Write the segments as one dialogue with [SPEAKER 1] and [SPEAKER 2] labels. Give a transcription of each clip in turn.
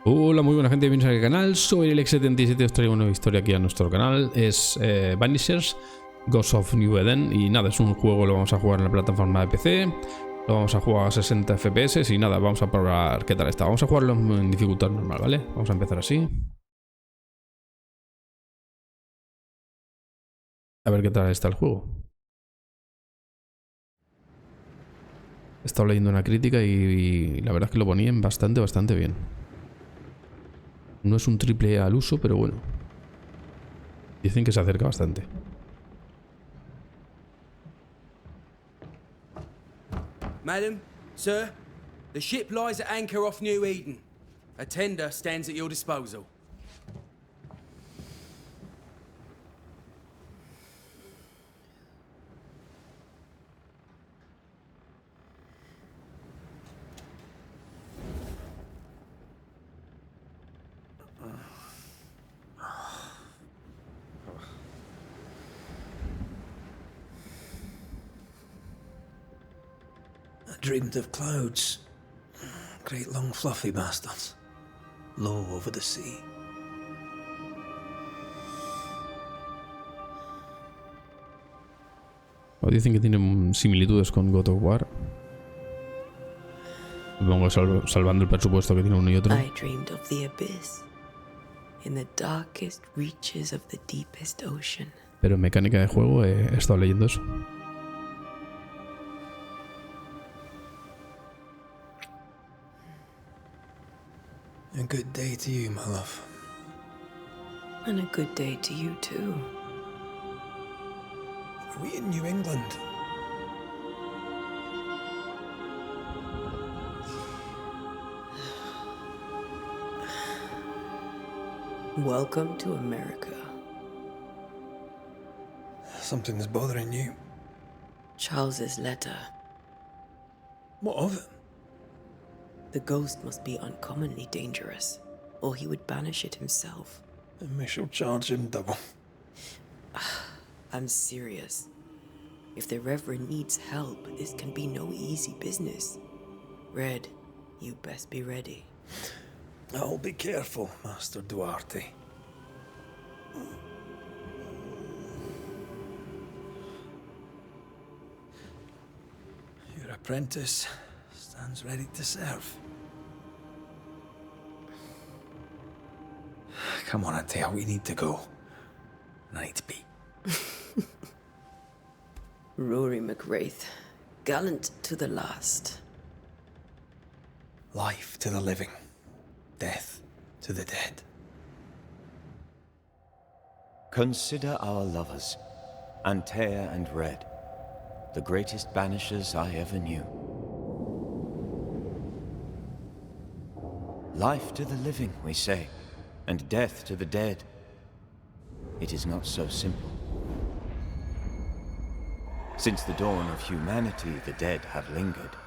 [SPEAKER 1] Hola, muy buena gente, bienvenidos al canal. Soy el X77, os traigo una nueva historia aquí a nuestro canal. Es Banishers, Ghost of New Eden. Y nada, es un juego, lo vamos a jugar en la plataforma de PC. Lo vamos a jugar a 60 FPS y nada, vamos a probar qué tal está. Vamos a jugarlo en dificultad normal, ¿vale? Vamos a empezar así. A ver qué tal está el juego. He estado leyendo una crítica y la verdad es que lo ponían bastante bien. No es un triple A al uso, pero bueno. Dicen que se acerca bastante.
[SPEAKER 2] Madam, sir, the ship lies at anchor off New Eden. A tender stands at your disposal.
[SPEAKER 3] I dreamed of clouds. Great long fluffy bastards. Low over the sea.
[SPEAKER 1] O dicen que tienen similitudes con God of War. Supongo salvando el presupuesto que tiene uno y otro.
[SPEAKER 4] I dreamed of the abyss, in the darkest reaches of the deepest ocean.
[SPEAKER 1] Pero en mecánica de juego he estado leyendo eso.
[SPEAKER 3] A good day to you, my love.
[SPEAKER 4] And a good day to you too.
[SPEAKER 3] Are we in New England?
[SPEAKER 4] Welcome to America.
[SPEAKER 3] Something's bothering you.
[SPEAKER 4] Charles's letter.
[SPEAKER 3] What of it?
[SPEAKER 4] The ghost must be uncommonly dangerous, or he would banish it himself.
[SPEAKER 3] And we shall charge him double.
[SPEAKER 4] I'm serious. If the Reverend needs help, this can be no easy business. Red, you best be ready.
[SPEAKER 3] I'll be careful, Master Duarte. Your apprentice stands ready to serve. Come on, Antea, we need to go. I need to pee.
[SPEAKER 4] Rory McWraith, gallant to the last.
[SPEAKER 3] Life to the living, death to the dead.
[SPEAKER 5] Consider our lovers, Antea and Red, the greatest banishers I ever knew. Life to the living, we say, and death to the dead. It is not so simple. Since the dawn of humanity, the dead have lingered.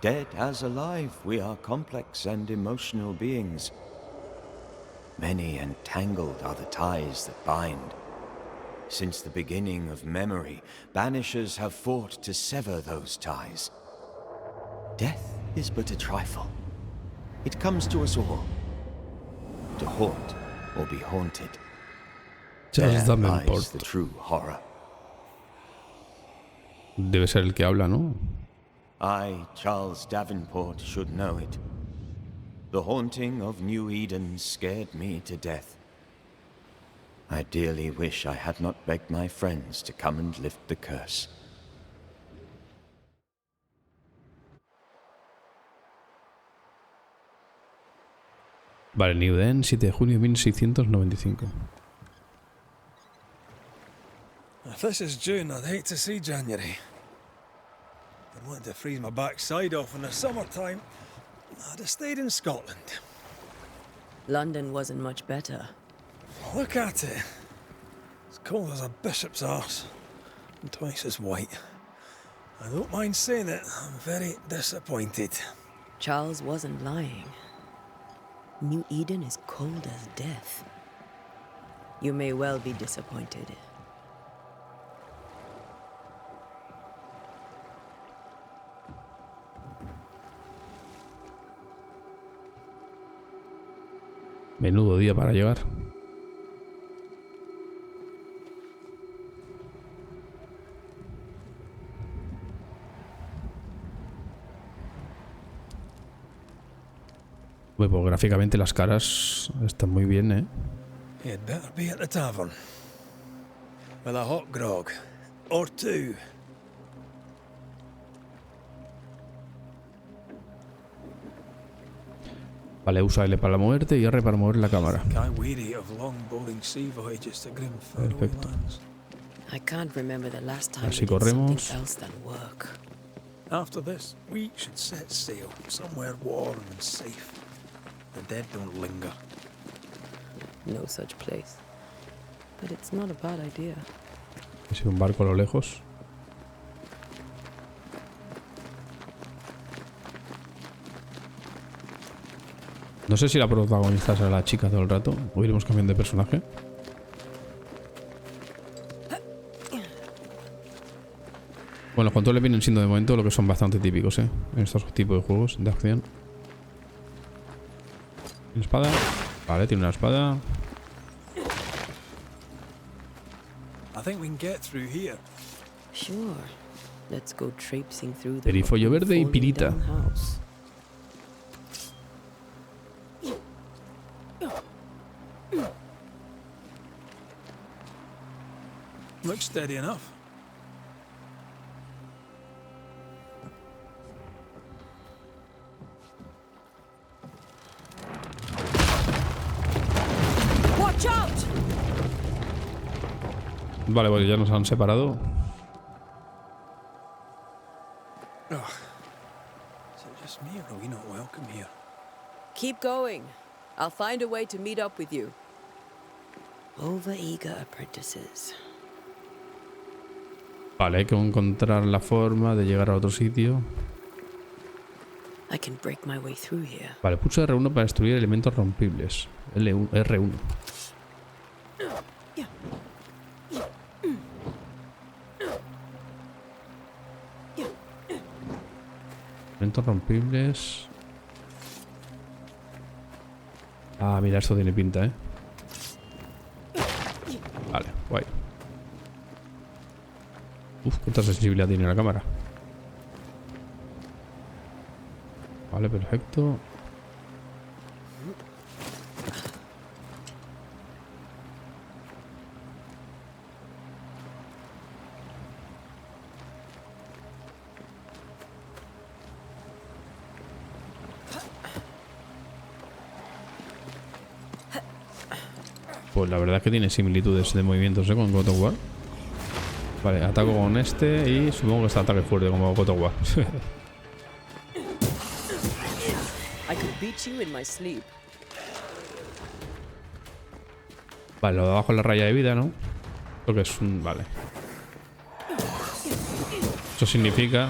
[SPEAKER 5] Dead as alive, we are complex and emotional beings. Many and tangled are the ties that bind. Since the beginning of memory, banishers have fought to sever those ties. Death is but a trifle. It comes to us all. To haunt or be haunted. There lies the true horror.
[SPEAKER 1] Debe ser el que habla, ¿no?
[SPEAKER 5] I, Charles Davenport, should know it. The haunting of New Eden scared me to death. I dearly wish I had not begged my friends to come and lift the curse.
[SPEAKER 1] Vale, New Eden, 7 de junio de 1695.
[SPEAKER 3] If this is June, I'd hate to see January. I'd want to freeze my backside off in the summertime. I'd have stayed in Scotland.
[SPEAKER 4] London wasn't much better.
[SPEAKER 3] Look at it. As cold as a bishop's arse. And twice as white. I don't mind saying it, I'm very disappointed.
[SPEAKER 4] Charles wasn't lying. New Eden is cold as death. You may well be disappointed.
[SPEAKER 1] Menudo día para llegar. Pues gráficamente las caras están muy bien, ¿eh?
[SPEAKER 3] You'd better be at the tavern. With a hot grog. Or two.
[SPEAKER 1] Vale, usa L para la muerte y R para mover la cámara.
[SPEAKER 3] I'm weary of long bowling sea voyages to grim faraway
[SPEAKER 1] Perfecto.
[SPEAKER 3] lands.
[SPEAKER 4] I can't remember the last time
[SPEAKER 1] Así
[SPEAKER 4] we did something
[SPEAKER 1] corremos.
[SPEAKER 4] else than work.
[SPEAKER 3] After this, we should set sail somewhere warm and safe. The dead don't linger.
[SPEAKER 4] No such place. But it's not a bad idea.
[SPEAKER 1] Es un barco a lo lejos. No sé si la protagonista será la chica todo el rato o iremos cambiando de personaje. Bueno, los controles vienen siendo de momento lo que son bastante típicos, en estos tipos de juegos de acción. ¿Tiene espada? Vale, tiene una espada.
[SPEAKER 3] I think we can get through here.
[SPEAKER 4] Sure. Let's go traipsing through the
[SPEAKER 1] Perifollo verde y
[SPEAKER 4] falling
[SPEAKER 1] pirita.
[SPEAKER 4] down house.
[SPEAKER 3] Looks steady enough.
[SPEAKER 4] Watch out!
[SPEAKER 1] Vale, pues ya nos han separado.
[SPEAKER 3] Is it just me or are we not welcome here?
[SPEAKER 4] Keep going. I'll find a way to meet up with you. Over-eager apprentices.
[SPEAKER 1] Vale, hay que encontrar la forma de llegar a otro sitio.
[SPEAKER 4] I can break my way through here.
[SPEAKER 1] Vale, pulsa R1 para destruir elementos rompibles. L1, R1. Elementos rompibles. Ah, mira, esto tiene pinta, Vale, guay. Uf, cuánta sensibilidad tiene la cámara. Vale, perfecto. Pues la verdad es que tiene similitudes de movimientos, con God of War. Vale, ataco con este y supongo que está ataque fuerte como God of War.
[SPEAKER 4] I could beat you in my sleep.
[SPEAKER 1] Vale, lo de abajo es la raya de vida, ¿no? Creo que es un... Vale. Eso significa...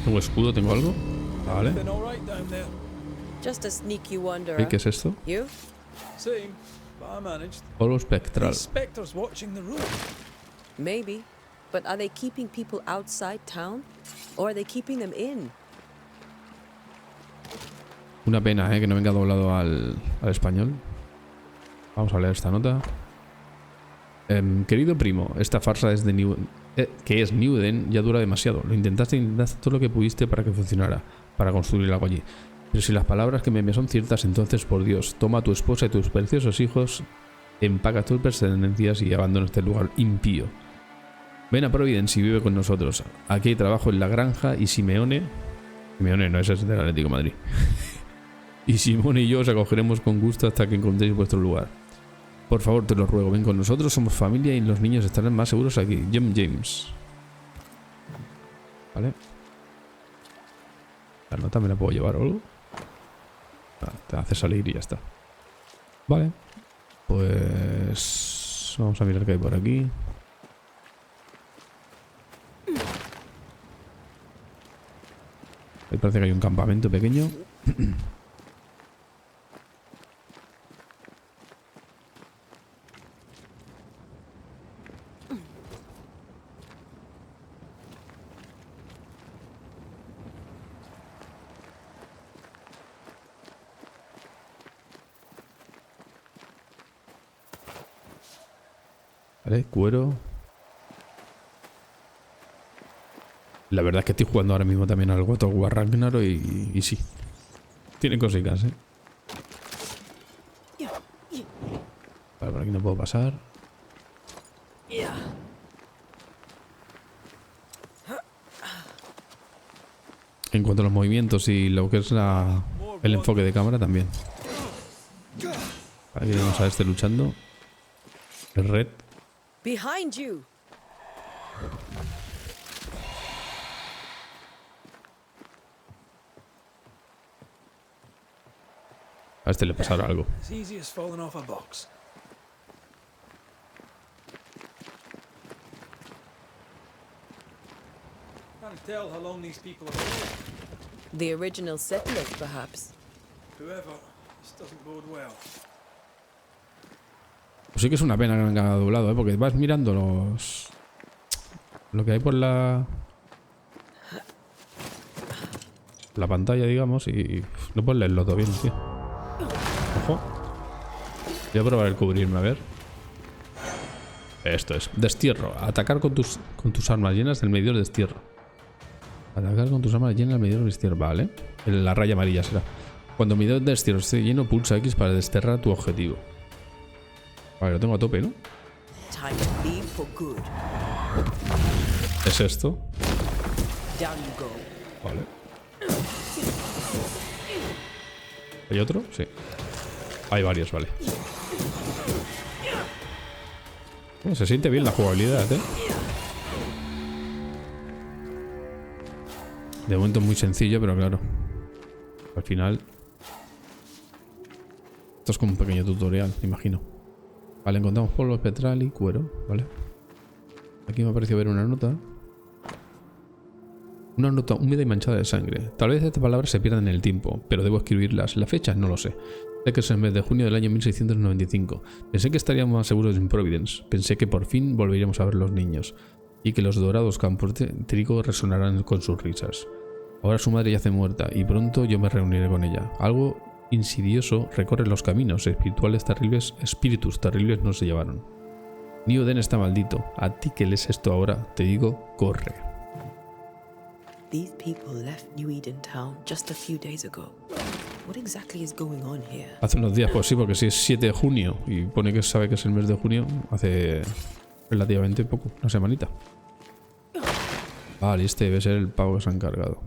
[SPEAKER 1] ¿Tengo escudo? ¿Tengo algo? Vale.
[SPEAKER 3] Been all right down there.
[SPEAKER 4] Just a sneaky wanderer.
[SPEAKER 1] ¿Y qué es esto?
[SPEAKER 4] You?
[SPEAKER 3] Same, but I managed.
[SPEAKER 1] Polo espectral.
[SPEAKER 3] These specters watching the road.
[SPEAKER 4] Maybe. But are they keeping people outside town? Or are they keeping them in?
[SPEAKER 1] Una pena, que no venga doblado al español. Vamos a leer esta nota. Querido primo, esta farsa es de que es New Eden ya dura demasiado. Lo intentaste todo lo que pudiste para que funcionara, para construir algo allí. Pero si las palabras que me envías son ciertas, entonces por Dios, toma a tu esposa y tus preciosos hijos, empaca tus pertenencias y abandona este lugar impío. Ven a Providence y vive con nosotros. Aquí hay trabajo en la granja y Simeone no, ese es del Atlético de Madrid. Y Simón y yo os acogeremos con gusto hasta que encontréis vuestro lugar. Por favor, te lo ruego, ven con nosotros, somos familia y los niños estarán más seguros aquí. James. Vale. La nota me la puedo llevar o algo. Te hace salir y ya está. Vale. Pues... vamos a mirar qué hay por aquí. Ahí parece que hay un campamento pequeño. Vale, cuero. La verdad es que estoy jugando ahora mismo también al God of War Ragnarok y sí. Tiene cositas, ¿eh? Vale, por aquí no puedo pasar. En cuanto a los movimientos y lo que es el enfoque de cámara también. Aquí vamos a este luchando. El Red.
[SPEAKER 4] Behind you.
[SPEAKER 1] A este le pasará algo.
[SPEAKER 3] As easy as falling off a box. Can't tell how long these people have lived.
[SPEAKER 4] The original settlers, perhaps.
[SPEAKER 3] Whoever, this doesn't bode well.
[SPEAKER 1] Pues sí que es una pena que venga doblado, ¿eh? Porque vas mirando lo que hay por la pantalla, digamos, y no puedes leerlo todo bien, tío. Ojo. Voy a probar el cubrirme, a ver. Esto es. Destierro. Atacar con tus armas llenas del medidor de destierro. Atacar con tus armas llenas del medidor de destierro. Vale. La raya amarilla será. Cuando el medidor de destierro esté lleno, pulsa X para desterrar tu objetivo. Vale, lo tengo a tope, ¿no?
[SPEAKER 4] Time to leave for good.
[SPEAKER 1] Es esto.
[SPEAKER 4] Down you go.
[SPEAKER 1] Vale. ¿Hay otro? Sí. Hay varios, vale. Bueno, se siente bien la jugabilidad, ¿eh? De momento es muy sencillo, pero claro. Al final... Esto es como un pequeño tutorial, me imagino. Vale, encontramos polvo espectral y cuero, ¿vale? Aquí me ha parecido ver una nota. Una nota húmeda y manchada de sangre. Tal vez estas palabras se pierdan en el tiempo, pero debo escribirlas. La fecha no lo sé. Sé que es el mes de junio del año 1695. Pensé que estaríamos más seguros en Providence. Pensé que por fin volveríamos a ver los niños. Y que los dorados campos de trigo resonarán con sus risas. Ahora su madre yace muerta y pronto yo me reuniré con ella. Algo insidioso recorre los caminos. Espíritus terribles nos llevaron. New Eden está maldito. A ti que lees esto ahora, te digo, corre.
[SPEAKER 4] These people left New Eden Town just a few days ago. What exactly is going on here?
[SPEAKER 1] Hace unos días, pues sí, porque si es 7 de junio y pone que sabe que es el mes de junio, hace relativamente poco, una semanita. Vale, este debe ser el pavo que se ha encargado.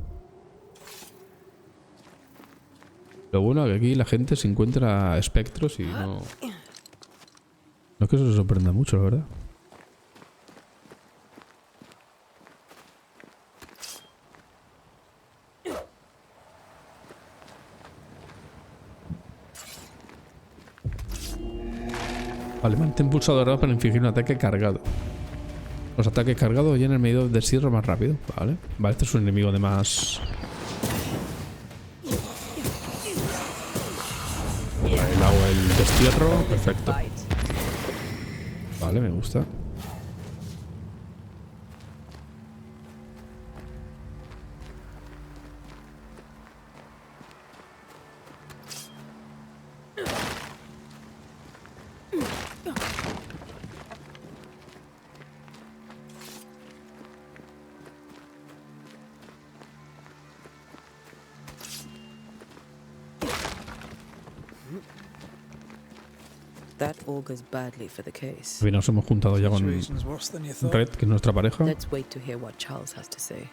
[SPEAKER 1] Lo bueno es que aquí la gente se encuentra espectros y no... No es que eso se sorprenda mucho, la verdad. Vale, mantén pulsado R para infligir un ataque cargado. Los ataques cargados llenan el medidor de destierro más rápido. Vale. Vale, este es un enemigo de más... Vale, le hago el destierro. Perfecto. Vale, me gusta.
[SPEAKER 4] That augurs badly for the case.
[SPEAKER 1] Bien, nos hemos juntado ya con
[SPEAKER 3] Situation's worse than you thought.
[SPEAKER 1] Red, que es nuestra pareja.
[SPEAKER 4] Let's wait to hear what Charles has to say.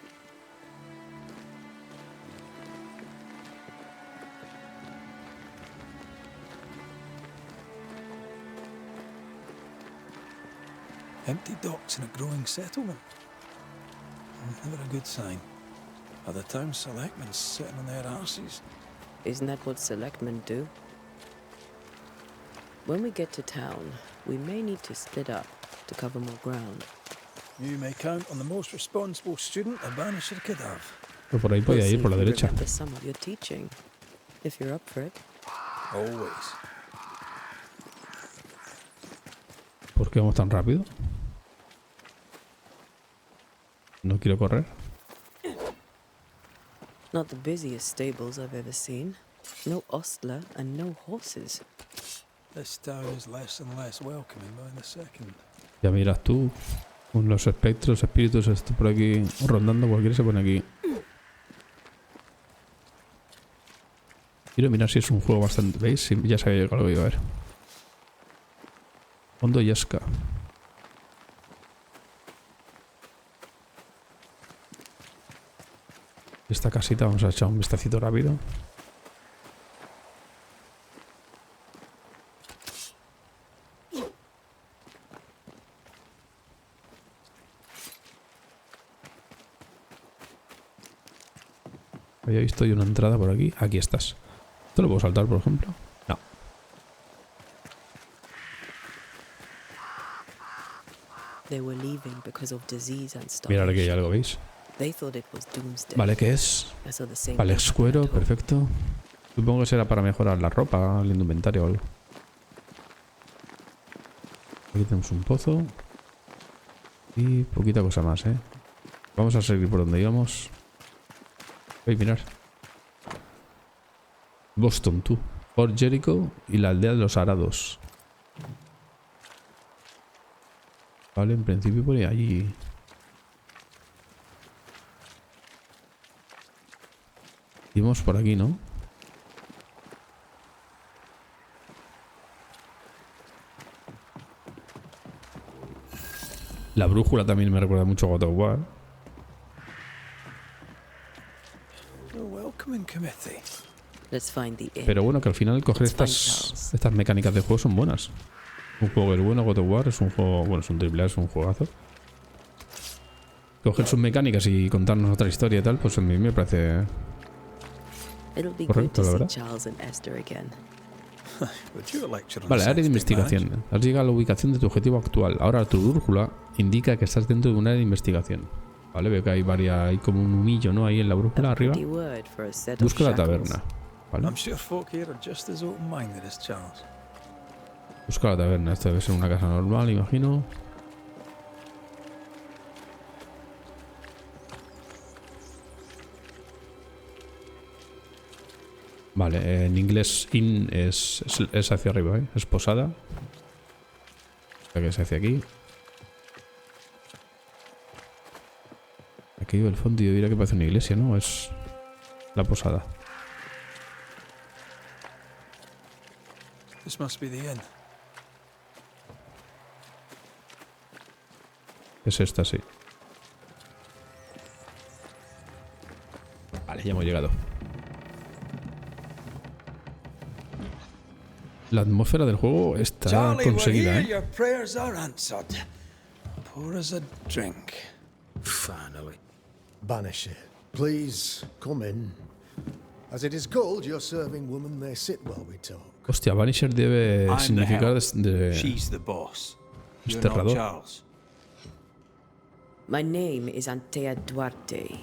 [SPEAKER 3] Empty docks in a growing settlement. Never a good sign. Are the town selectmen sitting on their arses?
[SPEAKER 4] Isn't that what selectmen do? When we get to town, we may need to split up to cover more ground.
[SPEAKER 3] You may count on the most responsible student a Banisher could have.
[SPEAKER 1] Pues por ahí podía ir, por la derecha.
[SPEAKER 4] Remember some of your teaching, if you're up for it.
[SPEAKER 3] Always.
[SPEAKER 1] ¿Por qué vamos tan rápido? No quiero correr.
[SPEAKER 4] Not the busiest stables I've ever seen. No ostler and no horses.
[SPEAKER 3] This town is less and less welcoming by the second.
[SPEAKER 1] Ya miras tú. Con los espectros, espíritus, esto por aquí rondando, cualquiera se pone aquí. Quiero mirar si es un juego bastante... ¿Veis? Sí, ya sabía que lo iba a ver. Fondo Yesca. Esta casita vamos a echar un vistacito rápido. Había visto yo una entrada por aquí. Aquí estás. ¿Esto lo puedo saltar, por ejemplo? No. Mirad aquí hay algo, ¿veis? Vale, ¿qué es? Vale, escuero, perfecto. Supongo que será para mejorar la ropa, el indumentario o algo. Aquí tenemos un pozo. Y poquita cosa más, ¿eh? Vamos a seguir por donde íbamos. Mirad. Boston, tú. Fort Jericho y la aldea de los arados. Vale, en principio por allí. Íbamos por aquí, ¿no? La brújula también me recuerda mucho a God of War. Pero bueno, que al final coger estas mecánicas de juego son buenas. Un juego que es bueno, God of War es un juego... Bueno, es un triple A, es un juegazo. Coger sus mecánicas y contarnos otra historia y tal, pues a mí me parece... correcto, la verdad. Vale, área de investigación. Has llegado a la ubicación de tu objetivo actual. Ahora tu brújula indica que estás dentro de un área de investigación. Vale, veo que hay varias... Hay como un humillo, ¿no? Ahí en la brújula arriba. Busca la taberna. Vale. Busca la taberna. Esto debe ser una casa normal, imagino. Vale, en inglés inn es hacia arriba, ¿eh? Es posada. O sea que es hacia aquí. Aquí el fondo yo diría que parece una iglesia, ¿no? Es la posada. Es esta, sí. Vale, ya hemos llegado. La atmósfera del juego está conseguida, ¿eh?
[SPEAKER 6] Banisher, please come in. As it is cold, your serving woman may sit while we talk.
[SPEAKER 1] Hostia, Banisher debe significar
[SPEAKER 3] She's the boss.
[SPEAKER 1] desterrador.
[SPEAKER 4] My name is Antea Duarte.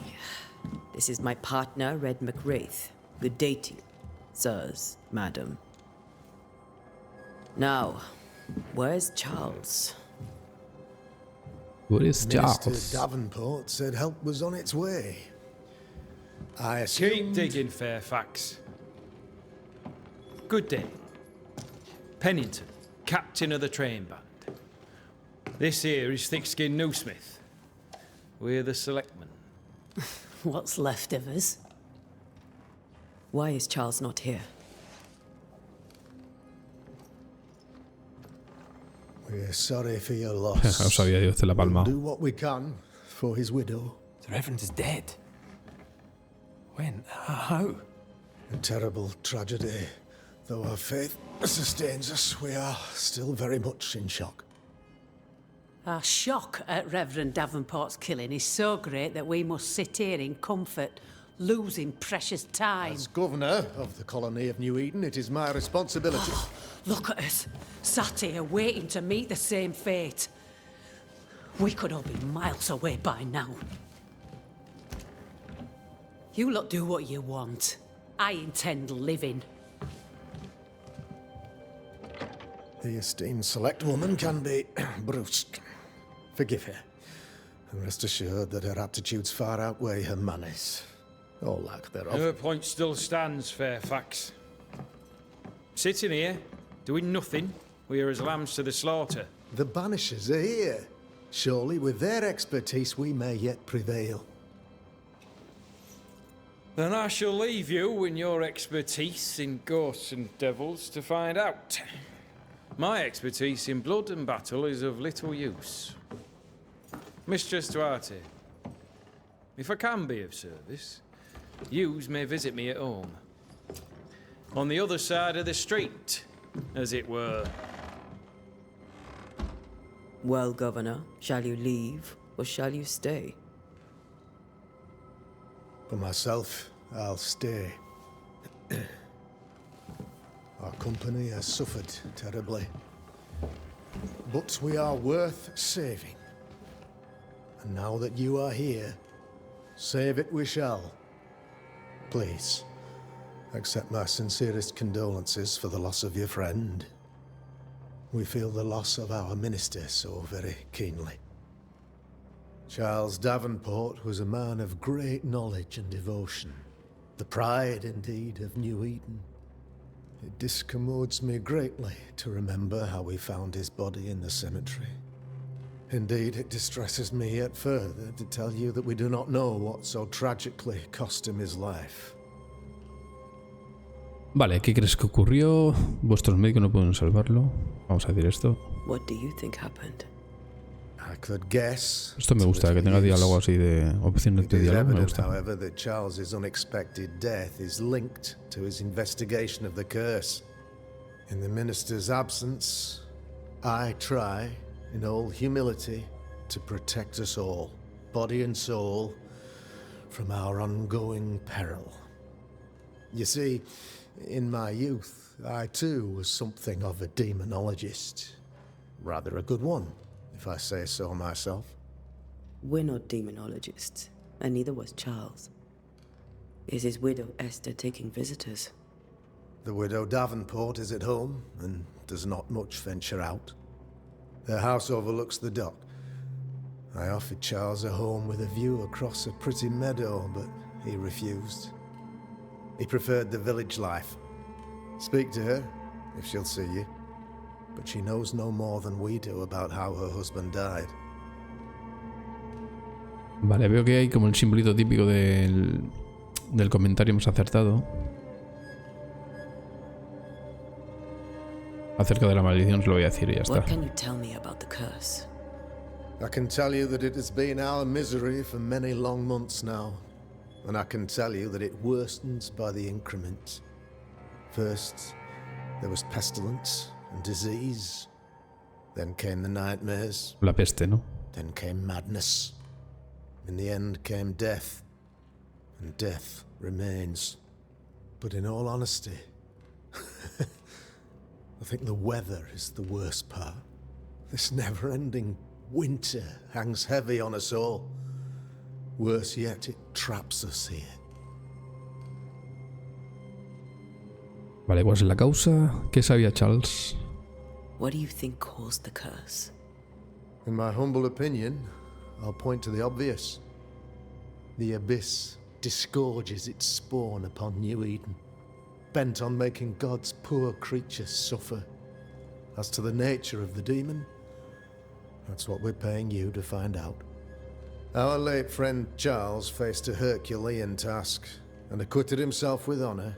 [SPEAKER 4] This is my partner, Red Raith. Good day to you, sirs, madam. Now, where's Charles?
[SPEAKER 1] Where is Charles?
[SPEAKER 6] Minister Davenport said help was on its way. I assume...
[SPEAKER 3] Keep digging, Fairfax. Good day. Pennington, captain of the train band. This here is Thick-Skinned Newsmith. We're the selectmen.
[SPEAKER 4] What's left of us? Why is Charles not here?
[SPEAKER 6] We're sorry for your loss.
[SPEAKER 1] No sabía yo, la palma.
[SPEAKER 6] We'll do what we can for his widow.
[SPEAKER 3] The Reverend is dead. When? How?
[SPEAKER 6] A terrible tragedy. Though our faith sustains us, we are still very much in shock.
[SPEAKER 7] Our shock at Reverend Davenport's killing is so great that we must sit here in comfort, losing precious time.
[SPEAKER 6] As governor of the colony of New Eden, it is my responsibility.
[SPEAKER 7] Look at us, sat here waiting to meet the same fate. We could all be miles away by now. You lot do what you want. I intend living.
[SPEAKER 6] The esteemed select woman can be brusque. Forgive her. And rest assured that her aptitudes far outweigh her manners. Or lack thereof.
[SPEAKER 3] Her point still stands, Fairfax. Sitting here, doing nothing, we are as lambs to the slaughter.
[SPEAKER 6] The Banishers are here. Surely with their expertise we may yet prevail.
[SPEAKER 8] Then I shall leave you and your expertise in ghosts and devils to find out. My expertise in blood and battle is of little use. Mistress Duarte, if I can be of service, yous may visit me at home. On the other side of the street, as it were.
[SPEAKER 4] Well, Governor, shall you leave or shall you stay?
[SPEAKER 6] For myself, I'll stay. Our company has suffered terribly. But we are worth saving. And now that you are here, save it we shall. Please, accept my sincerest condolences for the loss of your friend. We feel the loss of our minister so very keenly. Charles Davenport was a man of great knowledge and devotion. The pride, indeed, of New Eden. It discommodes me greatly to remember how we found his body in the cemetery. Indeed, it distresses me yet further to tell you that we do not know what so tragically cost him his life.
[SPEAKER 1] Vale, ¿qué crees que ocurrió? Vuestros médicos no pueden salvarlo. Vamos a decir esto.
[SPEAKER 4] What do you think happened?
[SPEAKER 6] I could guess.
[SPEAKER 1] Esto me gusta, que tenga diálogo así de opciones de diálogo, me gusta.
[SPEAKER 6] However, that Charles's unexpected death is linked to his investigation of the curse. In the minister's absence, I try, in all humility, to protect us all, body and soul, from our ongoing peril. You see, in my youth, I too was something of a demonologist. Rather a good one, if I say so myself.
[SPEAKER 4] We're not demonologists, and neither was Charles. Is his widow Esther taking visitors?
[SPEAKER 6] The widow Davenport is at home, and does not much venture out. Their house overlooks the dock. I offered Charles a home with a view across a pretty meadow, but he refused. He preferred the village life. Speak to her, if she'll see you. But she knows no more than we do about how her husband died.
[SPEAKER 1] Vale, veo que hay como el simbolito típico del comentario más acertado. Acerca de la maldición, os lo voy a decir y ya está.
[SPEAKER 4] What can you tell me about the curse?
[SPEAKER 6] I can tell you that it has been our misery for many long months now. And I can tell you that it worsens by the increment. First, there was pestilence and disease. Then came the nightmares.
[SPEAKER 1] La peste, ¿no?
[SPEAKER 6] Then came madness. In the end came death. And death remains. But in all honesty, I think the weather is the worst part. This never-ending winter hangs heavy on us all. Worse yet, it traps us here.
[SPEAKER 1] Vale, ¿cuál es la causa? ¿Qué sabía Charles?
[SPEAKER 4] What do you think caused the curse?
[SPEAKER 6] In my humble opinion, I'll point to the obvious. The abyss disgorges its spawn upon New Eden, bent on making God's poor creatures suffer. As to the nature of the demon, that's what we're paying you to find out. Our late friend Charles faced a Herculean task and acquitted himself with honor.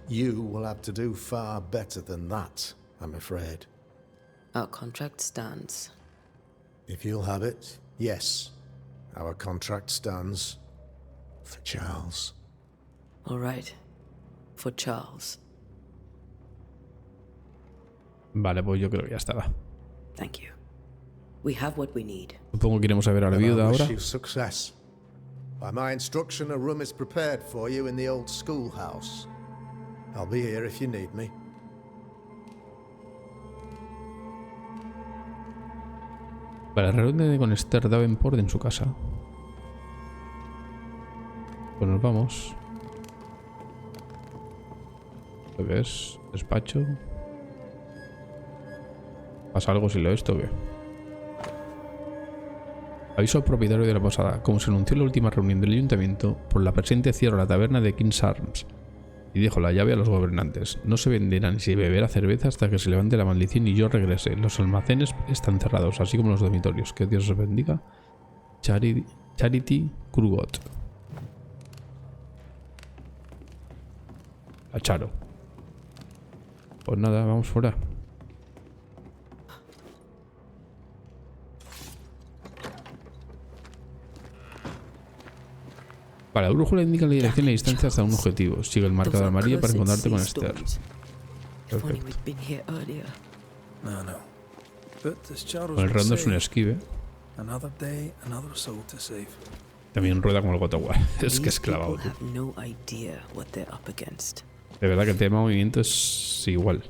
[SPEAKER 6] You will have to do far better than that, I'm afraid.
[SPEAKER 4] Our contract stands.
[SPEAKER 6] If you'll have it, yes. Our contract stands for Charles.
[SPEAKER 4] All right. For Charles.
[SPEAKER 1] Vale, pues yo creo que ya estaba.
[SPEAKER 4] Thank you. We have what we need.
[SPEAKER 1] Supongo que iremos a ver a la viuda ahora.
[SPEAKER 6] I wish you success. By my instruction, a room is prepared for you in the old schoolhouse. I'll be here if you need me.
[SPEAKER 1] Vale, reúne con Esther Davenport en su casa. Pues nos vamos. ¿Lo que es? Despacho. ¿Pasa algo si lo esto o qué? Aviso al propietario de la posada. Como se anunció en la última reunión del ayuntamiento, por la presente cierro la taberna de King's Arms. Y dijo la llave a los gobernantes. No se venderá ni se beberá cerveza hasta que se levante la maldición y yo regrese. Los almacenes están cerrados, así como los dormitorios. Que Dios os bendiga. Charity Krugot. A Charo. Pues nada, vamos fuera. Vale, la brújula indica la dirección y la distancia hasta un objetivo. Sigue el marcador amarillo para encontrarte con Esther. Perfecto.
[SPEAKER 3] No, no. But as Charles
[SPEAKER 1] Con el
[SPEAKER 3] would
[SPEAKER 1] rondo es un
[SPEAKER 3] say,
[SPEAKER 1] esquive.
[SPEAKER 3] another day, another soul to save.
[SPEAKER 1] También rueda como el Gotowar. Es que es
[SPEAKER 4] These
[SPEAKER 1] clavado,
[SPEAKER 4] people
[SPEAKER 1] tú.
[SPEAKER 4] have no idea what they're up against.
[SPEAKER 1] De verdad que el tema de movimiento es igual.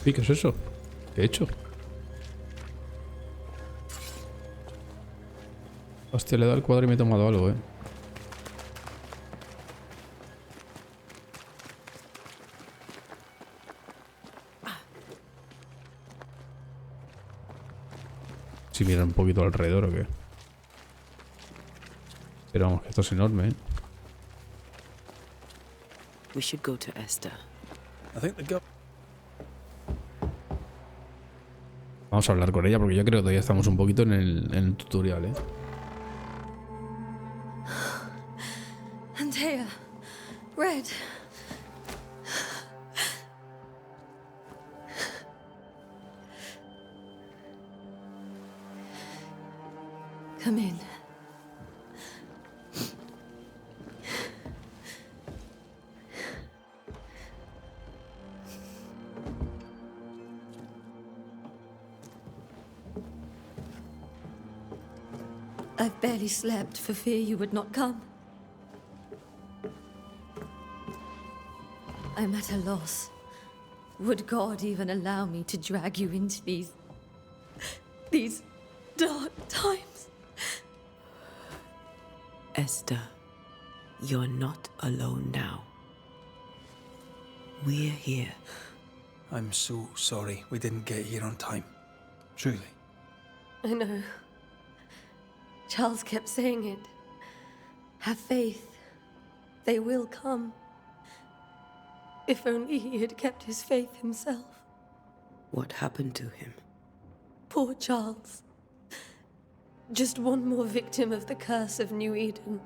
[SPEAKER 1] ¿Y qué es eso? ¿Qué he hecho? Hostia, le he dado al cuadro y me he tomado algo, eh. Si mira un poquito alrededor o qué. Pero vamos, que esto es enorme, eh.
[SPEAKER 4] We should go to Esther.
[SPEAKER 3] I think the
[SPEAKER 1] Vamos a hablar con ella porque yo creo que todavía estamos un poquito en el tutorial, eh.
[SPEAKER 9] Antea, Red. Come in. I've barely slept for fear you would not come. I'm at a loss. Would God even allow me to drag you into these dark times?
[SPEAKER 4] Esther, you're not alone now. We're here.
[SPEAKER 3] I'm so sorry we didn't get here on time. Truly.
[SPEAKER 9] I know. Charles kept saying it. Have faith. They will come. If only he had kept his faith himself.
[SPEAKER 4] What happened to him?
[SPEAKER 9] Poor Charles. Just one more victim of the curse of New Eden.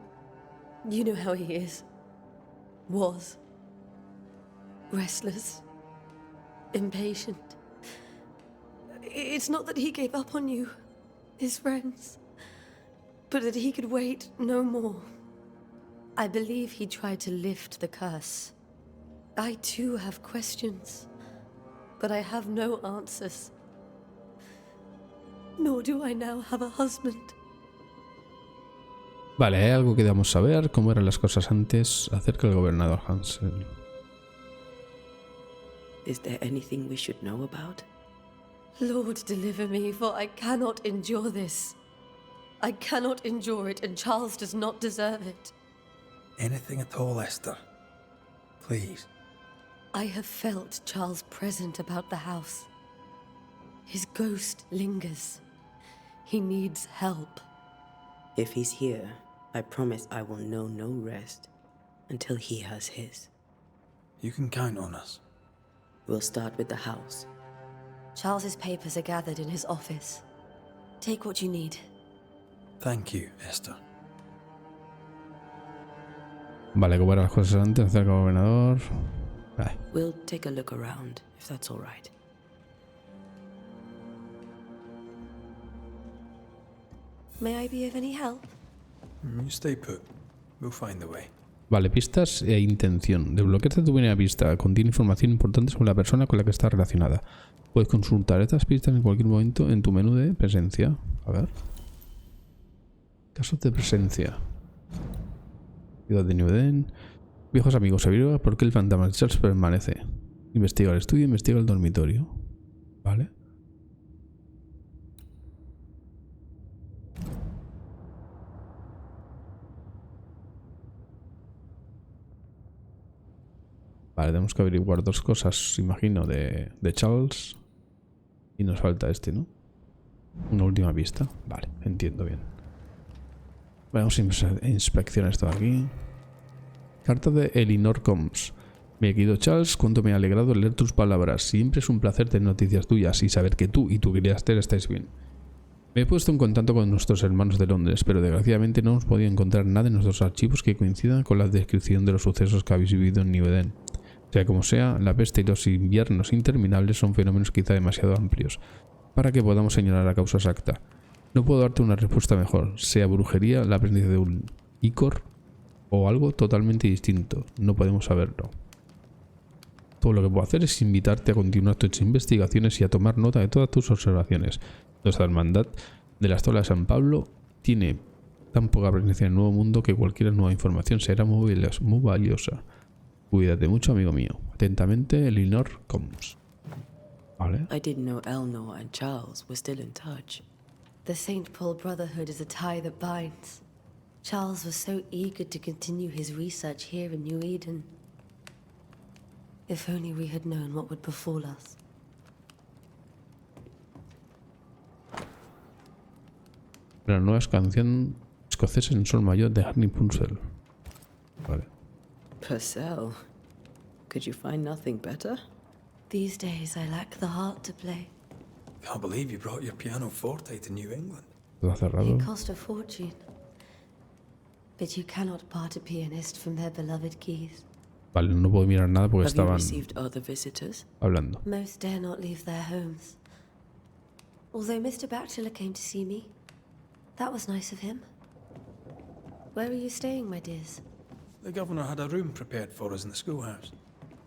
[SPEAKER 9] You know how he is. Was. Restless. Impatient. It's not that he gave up on you, his friends, but that he could wait no more. I believe he tried to lift the curse. I too have questions, but I have no answers. Nor do I now have a husband.
[SPEAKER 1] Vale, hay algo que debemos saber, cómo eran las cosas antes acerca del gobernador Hansel.
[SPEAKER 4] Is there anything we should know about?
[SPEAKER 9] Lord, deliver me, for I cannot endure this. I cannot endure it, and Charles does not deserve it.
[SPEAKER 3] Anything at all, Esther. Please.
[SPEAKER 9] I have felt Charles present about the house. His ghost lingers. He needs help.
[SPEAKER 4] If he's here, I promise I will know no rest until he has his.
[SPEAKER 3] You can count on us.
[SPEAKER 4] We'll start with the house.
[SPEAKER 9] Charles's papers are gathered in his office. Take what you need.
[SPEAKER 3] Thank you, Esther.
[SPEAKER 1] Vale, cómo eran las cosas antes acerca del gobernador. Vale.
[SPEAKER 4] We'll take a look around, if that's all right.
[SPEAKER 9] May I be of any help?
[SPEAKER 3] You stay put. We'll find the way.
[SPEAKER 1] Vale, pistas e intención. Desbloquearte tu primera pista. Contiene información importante sobre la persona con la que está relacionada. Puedes consultar estas pistas en cualquier momento en tu menú de presencia. A ver. Casos de presencia. Ciudad de New Eden. Viejos amigos, averigua por qué el fantasma de Charles permanece. Investiga el estudio, investiga el dormitorio. Vale. Vale, tenemos que averiguar dos cosas, imagino, de Charles. Y nos falta este, ¿no? Una última pista. Vale, entiendo bien. Vamos a inspeccionar esto de aquí. Carta de Elinor Combs. Mi querido Charles, cuánto me ha alegrado leer tus palabras. Siempre es un placer tener noticias tuyas y saber que tú y tu querida Esther estáis bien. Me he puesto en contacto con nuestros hermanos de Londres, pero desgraciadamente no hemos podido encontrar nada en nuestros archivos que coincida con la descripción de los sucesos que habéis vivido en Novedades. Sea como sea, la peste y los inviernos interminables son fenómenos quizá demasiado amplios para que podamos señalar la causa exacta. No puedo darte una respuesta mejor, sea brujería, la presencia de un ícor o algo totalmente distinto. No podemos saberlo. Todo lo que puedo hacer es invitarte a continuar tus investigaciones y a tomar nota de todas tus observaciones. Nuestra hermandad de la Estola de San Pablo tiene tan poca presencia en el Nuevo Mundo que cualquier nueva información será muy valiosa. Cuídate mucho, amigo mío. Atentamente, Elinor Combs. Vale.
[SPEAKER 4] I didn't know Eleanor and Charles were still in touch.
[SPEAKER 9] The St. Paul Brotherhood is a tie that binds. Charles was so eager to continue his research here in New Eden. If only we had known what would befall us.
[SPEAKER 1] La nueva canción escocesa en sol mayor de Harney Purcell. Vale.
[SPEAKER 4] Purcell? Could you find nothing better?
[SPEAKER 9] These days I lack the heart to play.
[SPEAKER 3] Can't believe you brought your pianoforte to New England.
[SPEAKER 1] Todo cerrado.
[SPEAKER 9] It cost a fortune. But you cannot part a pianist from their beloved keys.
[SPEAKER 1] Vale, no puedo mirar nada porque
[SPEAKER 4] Have you
[SPEAKER 1] estaban
[SPEAKER 4] received other visitors?
[SPEAKER 1] hablando.
[SPEAKER 9] Most dare not leave their homes. Although Mr. Bachelor came to see me, that was nice of him. Where are you staying, my dears?
[SPEAKER 3] The governor had a room prepared for us in the schoolhouse.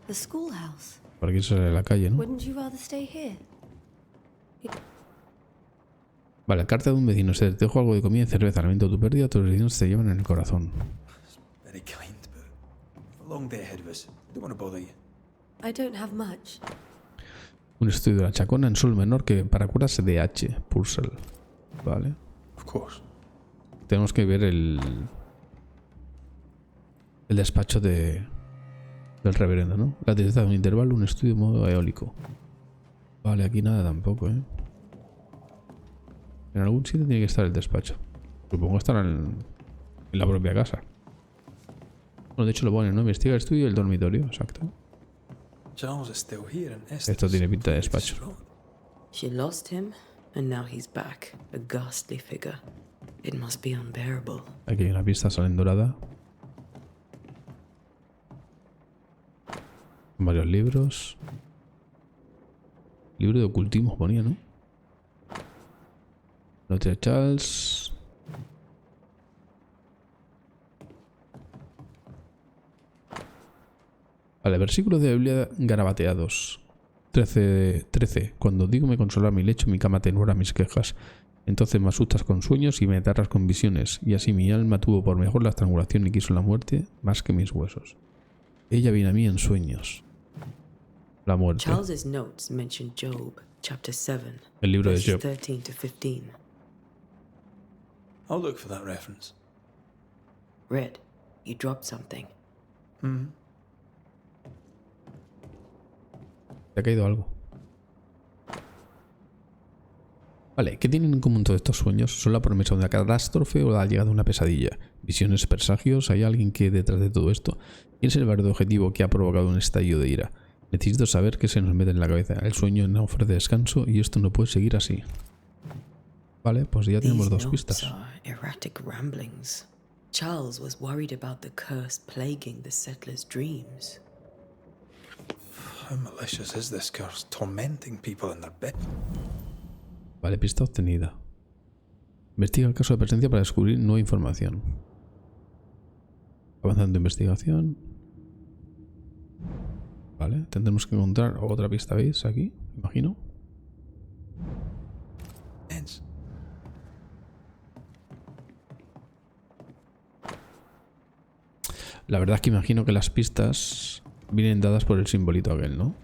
[SPEAKER 9] The schoolhouse?
[SPEAKER 1] Por aquí sale a la calle, ¿no?
[SPEAKER 9] Wouldn't you rather stay here?
[SPEAKER 1] Vale, carta de un vecino. Se te dejo algo de comida y cerveza. Lamento tu pérdida. Tus vecinos te llevan en el corazón.
[SPEAKER 3] Very kind, but a long day ahead of us. Don't want to bother you.
[SPEAKER 9] I don't have much.
[SPEAKER 1] Un estudio de la Chacona en sol menor que para curas de H. Purcell. Vale.
[SPEAKER 3] Of course.
[SPEAKER 1] Tenemos que ver el despacho del reverendo, ¿no? La tristeza de un intervalo, un estudio de modo eólico. Vale, aquí nada tampoco, ¿eh? En algún sitio tiene que estar el despacho. Supongo que estará en la propia casa. Bueno, de hecho lo pone, ¿no? Investiga el estudio y el dormitorio, exacto.
[SPEAKER 3] Charles is still here and
[SPEAKER 1] Esto tiene pinta de despacho.
[SPEAKER 4] She lost him, and now he's back, a ghastly figure. It must be unbearable.
[SPEAKER 1] Aquí hay una pista, sale en dorada. Varios libros. Libro de ocultismo ponía, ¿no? Noche de Charles. Vale, versículos de la Biblia garabateados. 13. Cuando digo me consola mi lecho, mi cama atenúa mis quejas. Entonces me asustas con sueños y me aterras con visiones. Y así mi alma tuvo por mejor la estrangulación y quiso la muerte más que mis huesos. Ella viene a mí en sueños. La muerte.
[SPEAKER 4] Charles's notes mention Job, chapter 7,
[SPEAKER 1] El libro de
[SPEAKER 4] verses
[SPEAKER 1] Job.
[SPEAKER 4] 13 to 15.
[SPEAKER 3] I'll look for that reference.
[SPEAKER 4] Red, you dropped something.
[SPEAKER 1] Te ha caído algo. Vale, ¿qué tienen en común todos estos sueños? ¿Son la promesa de una catástrofe o la llegada de una pesadilla? ¿Visiones, presagios? ¿Hay alguien que detrás de todo esto? ¿Quién es el verdadero objetivo que ha provocado un estallido de ira? Necesito saber qué se nos mete en la cabeza. El sueño no ofrece descanso y esto no puede seguir así. Vale, pues ya tenemos dos pistas.
[SPEAKER 4] Erratic ramblings. Charles was worried about the curse plaguing the settlers' dreams.
[SPEAKER 3] How malicious is this curse, tormenting people in their bed?
[SPEAKER 1] Vale, pista obtenida. Investiga el caso de presencia para descubrir nueva información. Avanzando investigación. Vale, tendremos que encontrar otra pista, ¿veis? Aquí, imagino. La verdad es que imagino que las pistas vienen dadas por el simbolito aquel, ¿no?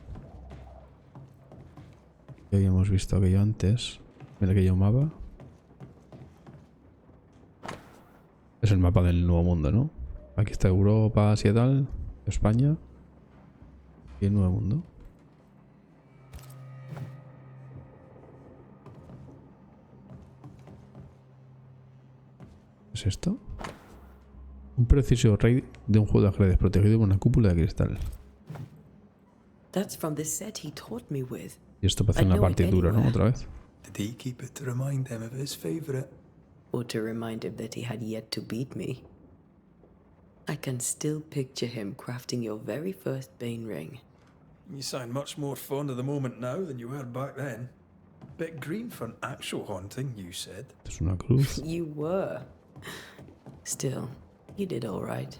[SPEAKER 1] Ya habíamos visto aquello antes. Mira aquello mapa. Es el mapa del Nuevo Mundo, ¿no? Aquí está Europa, Asia y tal. España. Y el Nuevo Mundo. ¿Es esto? Un preciso Raith de un juego de ajedrez protegido por una cúpula de cristal.
[SPEAKER 4] That's from the set he taught me with.
[SPEAKER 1] Y esto parece una partitura, ¿no? Otra vez.
[SPEAKER 3] Did he keep it to remind him of his favourite?
[SPEAKER 4] Or to remind him that he had yet to beat me. I can still picture him crafting your very first Bane ring.
[SPEAKER 3] You sound much more fond of the moment now than you were back then. Bit green for an actual haunting, you said.
[SPEAKER 1] Es una cruz.
[SPEAKER 4] You were. Still, you did all right.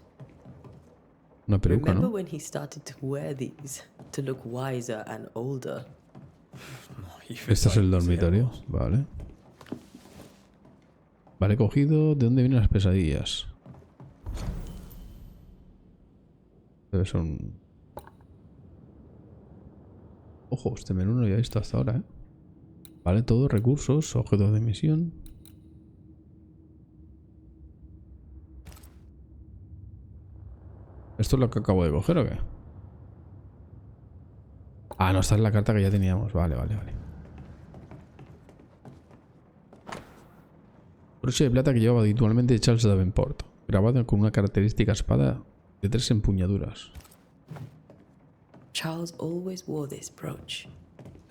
[SPEAKER 1] Una peluca,
[SPEAKER 4] Remember
[SPEAKER 1] ¿no?
[SPEAKER 4] when he started to wear these to look wiser and older?
[SPEAKER 1] Este es el dormitorio. Vale. Vale, cogido. ¿De dónde vienen las pesadillas? Debe ser un... Ojo, este menú no lo había visto hasta ahora, ¿eh? Vale, todos recursos, objetos de misión. ¿Esto es lo que acabo de coger o qué? Ah, no, esta es la carta que ya teníamos. Vale, vale, vale. Broche de plata que llevaba habitualmente Charles Davenport, grabado con una característica espada de 3 empuñaduras.
[SPEAKER 4] Charles always wore this brooch.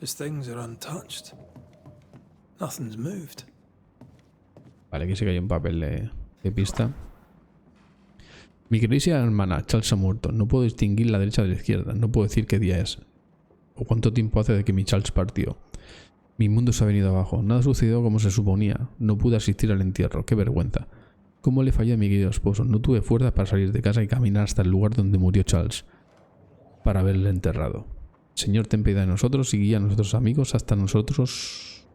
[SPEAKER 3] His things are untouched. Nothing's moved.
[SPEAKER 1] Vale, aquí sí que hay un papel de pista. Mi queridísima hermana, Charles ha muerto. No puedo distinguir la derecha de la izquierda. No puedo decir qué día es. O cuánto tiempo hace de que mi Charles partió. Mi mundo se ha venido abajo. Nada sucedió como se suponía. No pude asistir al entierro. Qué vergüenza. ¿Cómo le fallé a mi querido esposo? No tuve fuerza para salir de casa y caminar hasta el lugar donde murió Charles, para verle enterrado. Señor, ten piedad de nosotros y guía a nuestros amigos hasta nosotros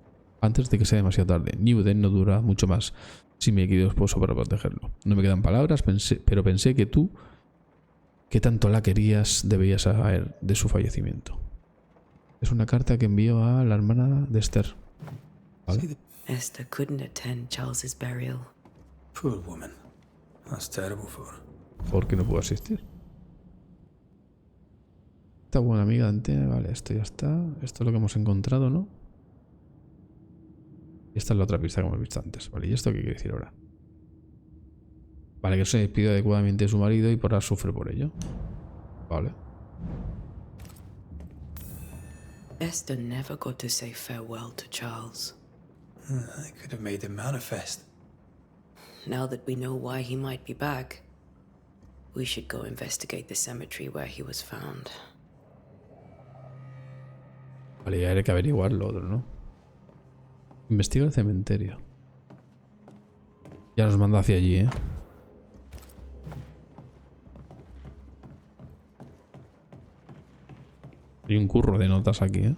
[SPEAKER 1] antes de que sea demasiado tarde. New Eden no dura mucho más sin mi querido esposo para protegerlo. No me quedan palabras, pero pensé que tú, que tanto la querías, debías saber de su fallecimiento. Es una carta que envió a la hermana de Esther. ¿Vale?
[SPEAKER 4] Esther couldn't attend Charles's burial.
[SPEAKER 3] Poor woman. That's terrible for her.
[SPEAKER 1] ¿Por qué no puedo asistir? Esta buena amiga de Antea. Vale, esto ya está. Esto es lo que hemos encontrado, ¿no? Esta es la otra pista que hemos visto antes. Vale, ¿y esto qué quiere decir ahora? Vale, que se despidió adecuadamente de su marido y por ahora sufre por ello. Vale.
[SPEAKER 4] Esther never got to say farewell to Charles.
[SPEAKER 3] I could have made him manifest.
[SPEAKER 4] Now that we know why he might be back, we should go investigate the cemetery where he was found.
[SPEAKER 1] Vale, ya hay que averiguar lo otro, ¿no? Investiga el cementerio. Ya nos manda hacia allí, ¿eh? Hay un curro de notas aquí, ¿eh?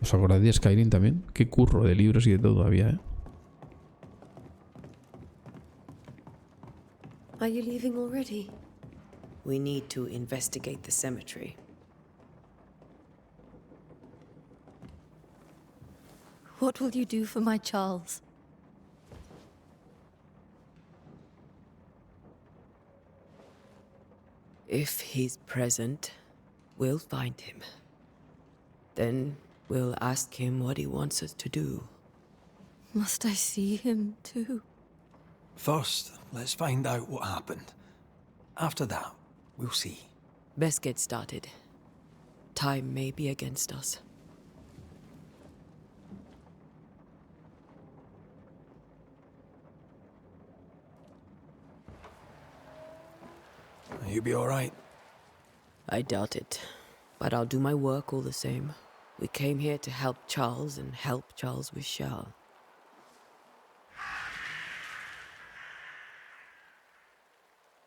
[SPEAKER 1] ¿Os acordáis de Skyrim también? Qué curro de libros y de todo había, ¿eh?
[SPEAKER 9] Are you leaving already?
[SPEAKER 4] We need to investigate the cemetery.
[SPEAKER 9] What will you do for my Charles?
[SPEAKER 4] If he's present, we'll find him. Then we'll ask him what he wants us to do.
[SPEAKER 9] Must I see him too?
[SPEAKER 3] First, let's find out what happened. After that, we'll see.
[SPEAKER 4] Best get started. Time may be against us.
[SPEAKER 3] You'll be all right.
[SPEAKER 4] I doubt it, but I'll do my work all the same. We came here to help Charles and help Charles we shall.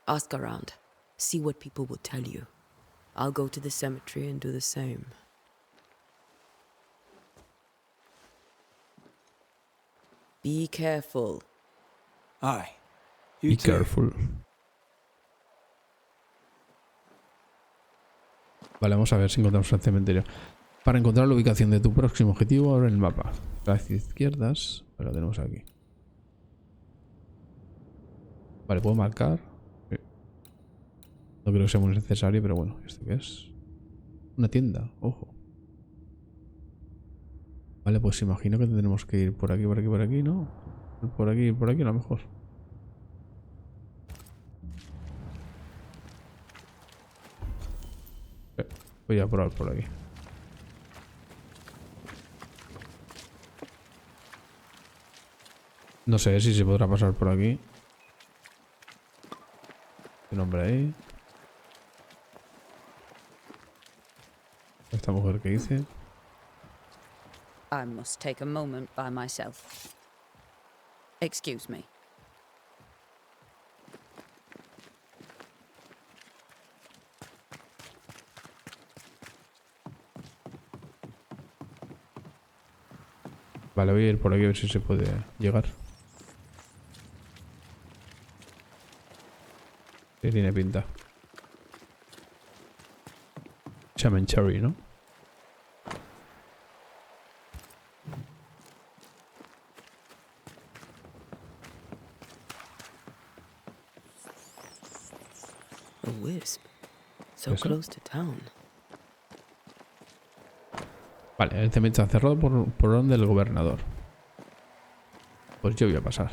[SPEAKER 4] Ask around. See what people will tell you. I'll go to the cemetery and do the same. Be careful.
[SPEAKER 3] Aye. You
[SPEAKER 1] Be
[SPEAKER 3] too.
[SPEAKER 1] careful. Vale, vamos a ver si encontramos el cementerio. Para encontrar la ubicación de tu próximo objetivo, abre el mapa. Las izquierdas. Lo tenemos aquí. Vale, ¿puedo marcar? Sí. No creo que sea muy necesario, pero bueno. ¿Esto qué es? Una tienda, ojo. Vale, pues imagino que tendremos que ir por aquí, ¿no? Por aquí a lo mejor. Voy a probar por aquí. No sé si se podrá pasar por aquí. ¿Qué nombre ahí? Esta mujer que dice.
[SPEAKER 10] I must take a moment by myself. Excuse me.
[SPEAKER 1] Vale, voy a ir por aquí a ver si se puede llegar. Sí, tiene pinta. Shaman Cherry, ¿no?
[SPEAKER 4] A wisp. So
[SPEAKER 1] ¿Eso?
[SPEAKER 4] close to town.
[SPEAKER 1] Vale, el cemento está cerrado por orden del gobernador. Pues yo voy a pasar.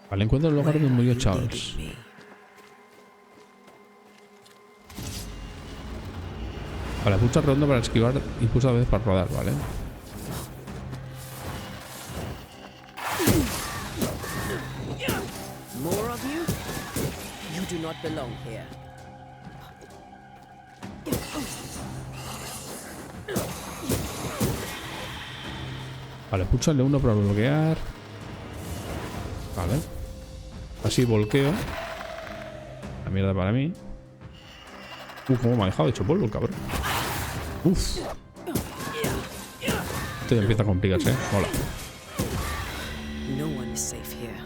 [SPEAKER 1] Vale, encuentro el lugar donde murió Charles. Vale, pulsa redondo para esquivar y pulsa a veces para rodar, ¿vale?
[SPEAKER 4] More of you? You do not belong here.
[SPEAKER 1] Vale, pulsa L1 para bloquear. Vale. Así volqueo. La mierda para mí. Cómo me ha dejado hecho polvo el cabrón. Esto ya empieza a complicarse, ¿eh? Hola.
[SPEAKER 4] No one is safe here.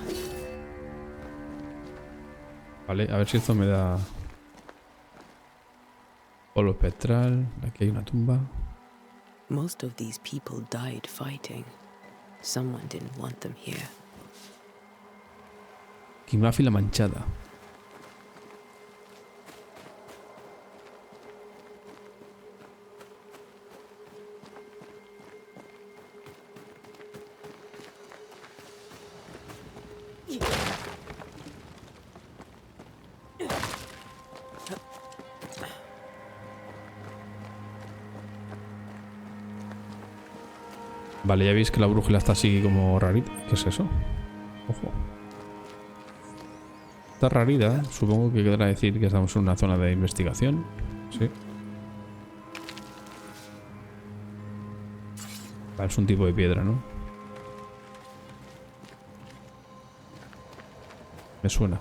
[SPEAKER 1] Vale, a ver si esto me da... Polvo espectral. Aquí hay una tumba.
[SPEAKER 4] Most of these people died fighting. Someone didn't want them here.
[SPEAKER 1] Quimáfila manchada. Vale, ya veis que la brújula está así como rarita. ¿Qué es eso? Ojo. Está rarita. Supongo que quedará decir que estamos en una zona de investigación. Sí. Vale, es un tipo de piedra, ¿no? Me suena.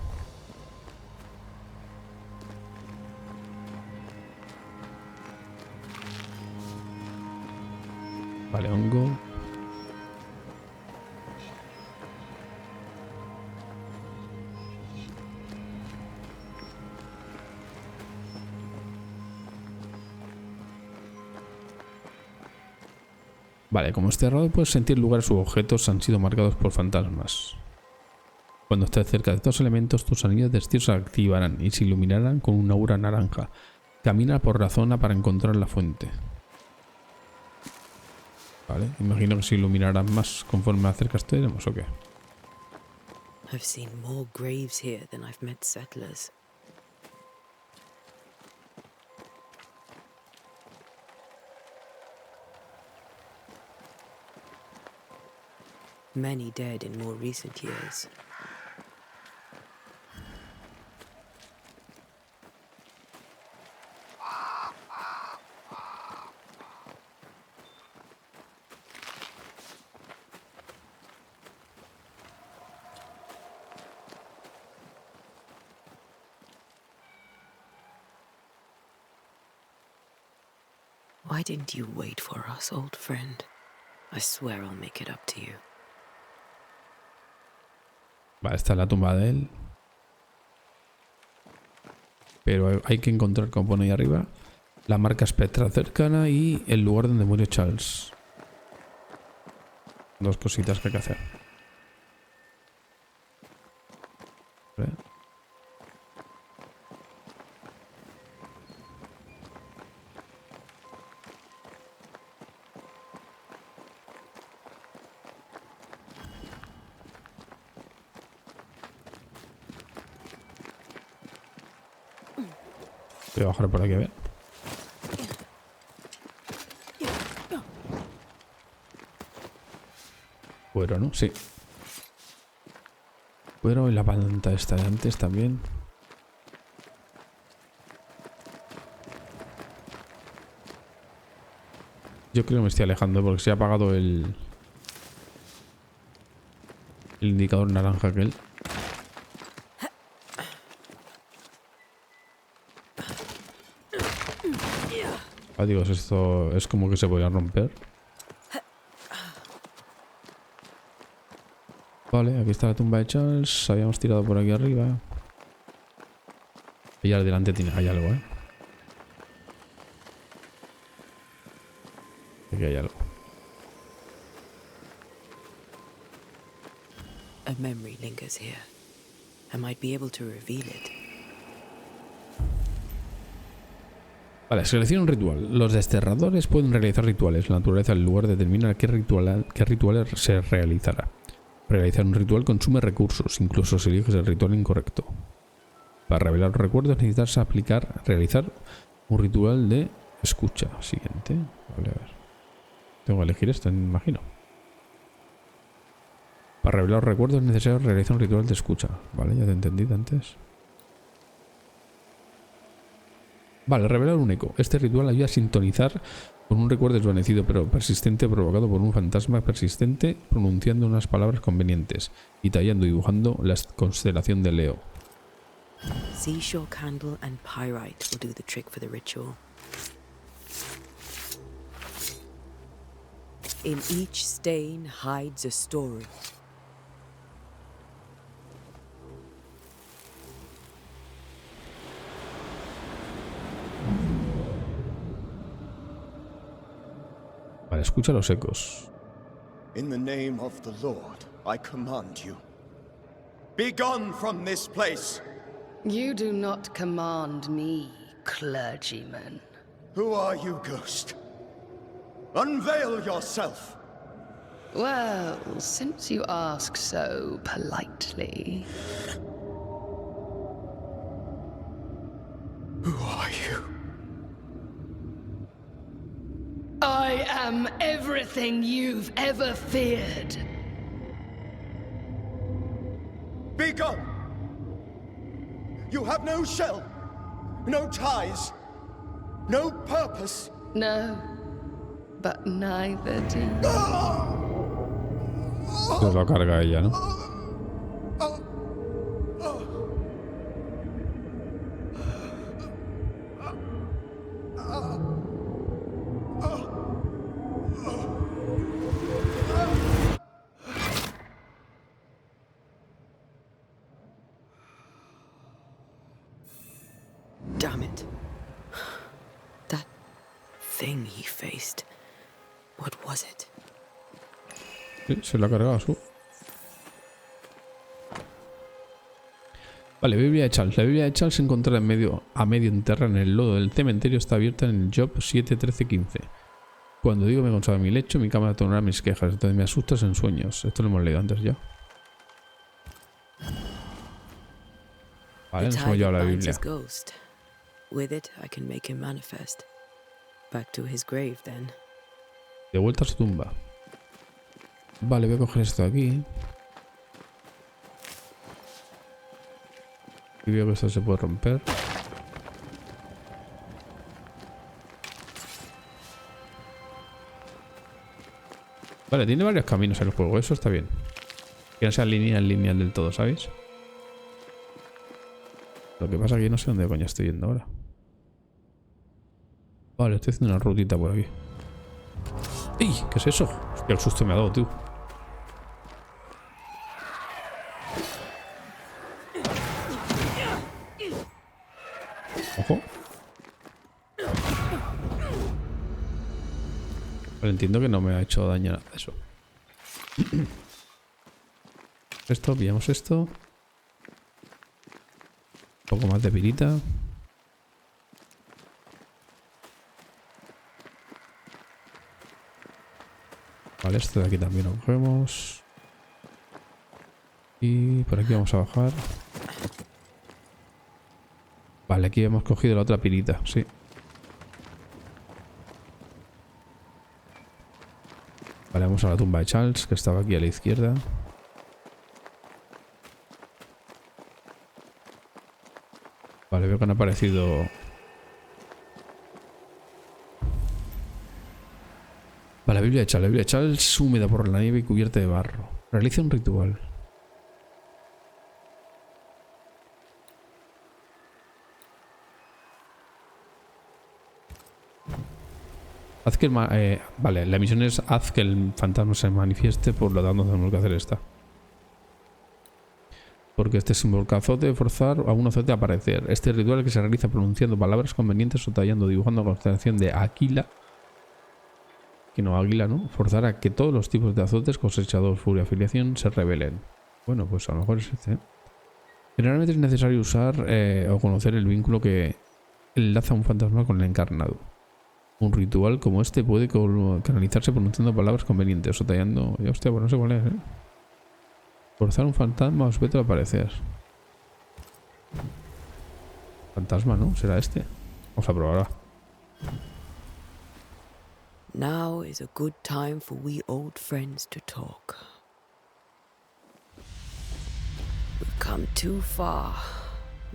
[SPEAKER 1] Vale, hongo. Vale, como esté errado puedes sentir lugares u objetos han sido marcados por fantasmas. Cuando estés cerca de estos elementos, tus anillos de destino se activarán y se iluminarán con una aura naranja. Camina por la zona para encontrar la fuente. Vale, imagino que se iluminarán más conforme acerca estaremos o qué.
[SPEAKER 4] I've seen more graves here than I've met settlers. Many dead in more recent years. Why didn't you wait for us, old friend? I swear I'll make it up to you.
[SPEAKER 1] Vale, esta es la tumba de él. Pero hay que encontrar, como pone ahí arriba, la marca espectral cercana y el lugar donde murió Charles. Dos cositas que hay que hacer. Vale. Voy a bajar por aquí a ver. Cuero, ¿no? Sí. Cuero y la planta esta de antes también. Yo creo que me estoy alejando porque se ha apagado el indicador naranja aquel. Ah, digo, esto es como que se podía romper. Vale, aquí está la tumba de Charles. Habíamos tirado por aquí arriba. Y al delante hay algo, ¿eh? Aquí hay algo.
[SPEAKER 4] A memory lingers here. I might be able to reveal it.
[SPEAKER 1] Vale, selecciona un ritual. Los desterradores pueden realizar rituales. La naturaleza del lugar determina qué ritual se realizará. Realizar un ritual consume recursos, incluso si eliges el ritual incorrecto. Para revelar los recuerdos necesitas realizar un ritual de escucha. Siguiente. Vale, a ver. Tengo que elegir esto, me imagino. Para revelar los recuerdos es necesario realizar un ritual de escucha. Vale, ya te entendí antes. Vale, revelar un eco. Este ritual ayuda a sintonizar con un recuerdo desvanecido pero persistente provocado por un fantasma persistente pronunciando unas palabras convenientes y tallando y dibujando la constelación de Leo.
[SPEAKER 4] Seashore candle and pyrite will do the trick for the ritual. In each stain hides a story.
[SPEAKER 1] Vale, escucha los ecos.
[SPEAKER 5] In the name of the Lord, I command you. Be gone from this place!
[SPEAKER 11] You do not command me, clergyman.
[SPEAKER 5] Who are you, ghost? Unveil yourself!
[SPEAKER 11] Well, since you ask so politely.
[SPEAKER 5] Who are you?
[SPEAKER 11] I am everything you've ever feared.
[SPEAKER 5] Be gone! You have no shell, no ties, no purpose.
[SPEAKER 11] No, but neither do you.
[SPEAKER 1] Se lo carga ella, ¿no?
[SPEAKER 4] Damn it. That thing he faced. What was it?
[SPEAKER 1] Sí, se lo ha cargado su. Vale, Biblia de Charles. La Biblia de Charles se encontrará a medio enterrada en el lodo del cementerio. Está abierta en el Job 7:13-15. Cuando digo me consagra mi lecho, mi cama tonará mis quejas. Entonces me asustas en sueños. Esto lo hemos leído antes ya. Vale, nos hemos llevado la Biblia.
[SPEAKER 4] With it, I can make him manifest. Back to his grave, then.
[SPEAKER 1] De vuelta a su tumba. Vale, voy a coger esto de aquí. Y veo que esto se puede romper. Vale, tiene varios caminos el juego, eso está bien. Que no sea lineal del todo, ¿sabéis? Lo que pasa es que yo no sé dónde coño estoy yendo ahora. Vale, estoy haciendo una rutita por aquí. ¡Ey! ¿Qué es eso? Hostia, el susto me ha dado, tío. Ojo. Vale, entiendo que no me ha hecho daño nada de eso. Esto, pillamos esto. Un poco más de pirita. Vale, esto de aquí también lo cogemos. Y por aquí vamos a bajar. Vale, Vale, aquí hemos cogido la otra pirita, sí. Vale, vamos a la tumba de Charles, que estaba aquí a la izquierda. Vale, veo que han aparecido... Vale, la Biblia de Charles, húmeda por la nieve y cubierta de barro. Realiza un ritual. Haz que vale, la misión es haz que el fantasma se manifieste, por lo tanto tenemos que hacer esta. Porque este símbolo azote, forzar a un azote a aparecer. Este ritual que se realiza pronunciando palabras convenientes o tallando, dibujando la constelación de Aquila. Que no, águila, ¿no? Forzar a que todos los tipos de azotes, cosechador, furia, afiliación, se revelen. Bueno, pues a lo mejor es este, ¿eh? Generalmente es necesario usar o conocer el vínculo que enlaza a un fantasma con el encarnado. Un ritual como este puede canalizarse pronunciando palabras convenientes o tallando... Hostia, pues no sé cuál es, ¿eh? Forzar un fantasma o sujeto a aparecer. Fantasma, ¿no? ¿Será este? Vamos a probar.
[SPEAKER 4] Now is a good time for we old friends to talk. We've come too far,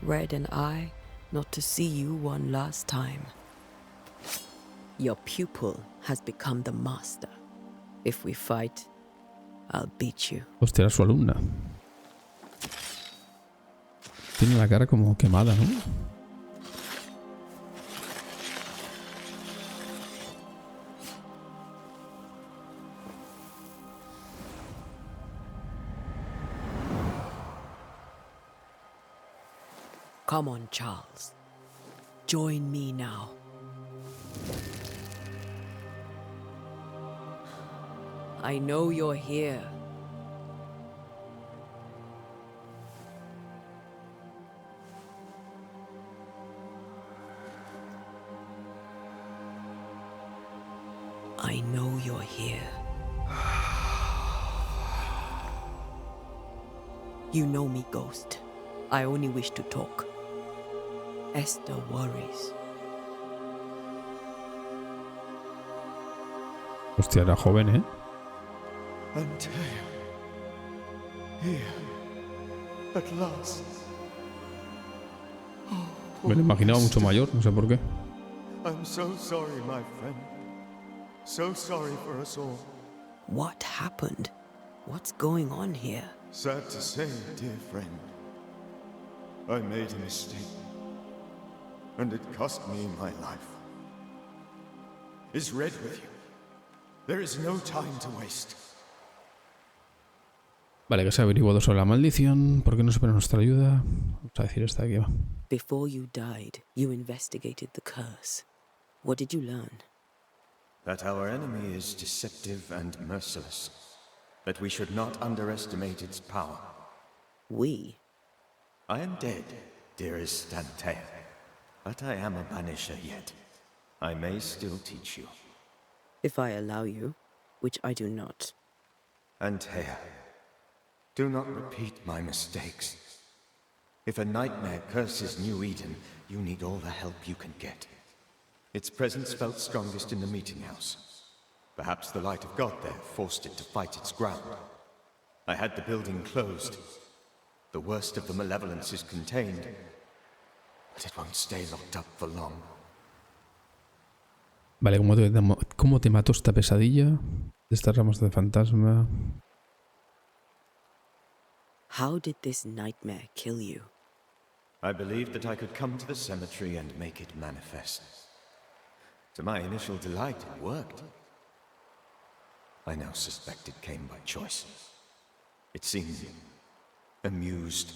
[SPEAKER 4] Red and I, not to see you one last time. Your pupil has become the master. If we fight, I'll beat you.
[SPEAKER 1] Hostia, era su alumna. Tiene la cara como quemada, ¿no?
[SPEAKER 4] Come on, Charles. Join me now. I know you're here. I know you're here. You know me, Ghost. I only wish to talk. Esther worries.
[SPEAKER 1] Hostia, era joven, ¿eh?
[SPEAKER 6] Antea. Here. At last.
[SPEAKER 1] Me lo imaginaba mucho mayor, no sé por qué.
[SPEAKER 6] I'm so sorry, my friend. So sorry for us all.
[SPEAKER 4] What happened? What's going on here?
[SPEAKER 6] Sad to say, dear friend. I made a mistake. And it cost me my life. Is Red with you? There is no time to waste.
[SPEAKER 1] Vale, que se ha averiguado sobre la maldición. ¿Por qué no espera nuestra ayuda? Vamos a decir esta de aquí, va.
[SPEAKER 4] Before you died, you investigated the curse. What did you learn?
[SPEAKER 5] That our enemy is deceptive and merciless. That we should not underestimate its power.
[SPEAKER 4] We?
[SPEAKER 5] I am dead, dearest Antea. But I am a banisher yet. I may still teach you.
[SPEAKER 4] If I allow you, which I do not.
[SPEAKER 5] Antea, do not repeat my mistakes. If a nightmare curses New Eden, you need all the help you can get. Its presence felt strongest in the meeting house. Perhaps the light of God there forced it to fight its ground. I had the building closed. The worst of the malevolence is contained, but it won't stay locked up for long.
[SPEAKER 1] Vale, ¿cómo te mató esta pesadilla? De estas ramas de fantasma.
[SPEAKER 4] How did this nightmare kill you?
[SPEAKER 5] I believed that I could come to the cemetery and make it manifest. To my initial delight, it worked. I now suspect it came by choice. It seemed amused,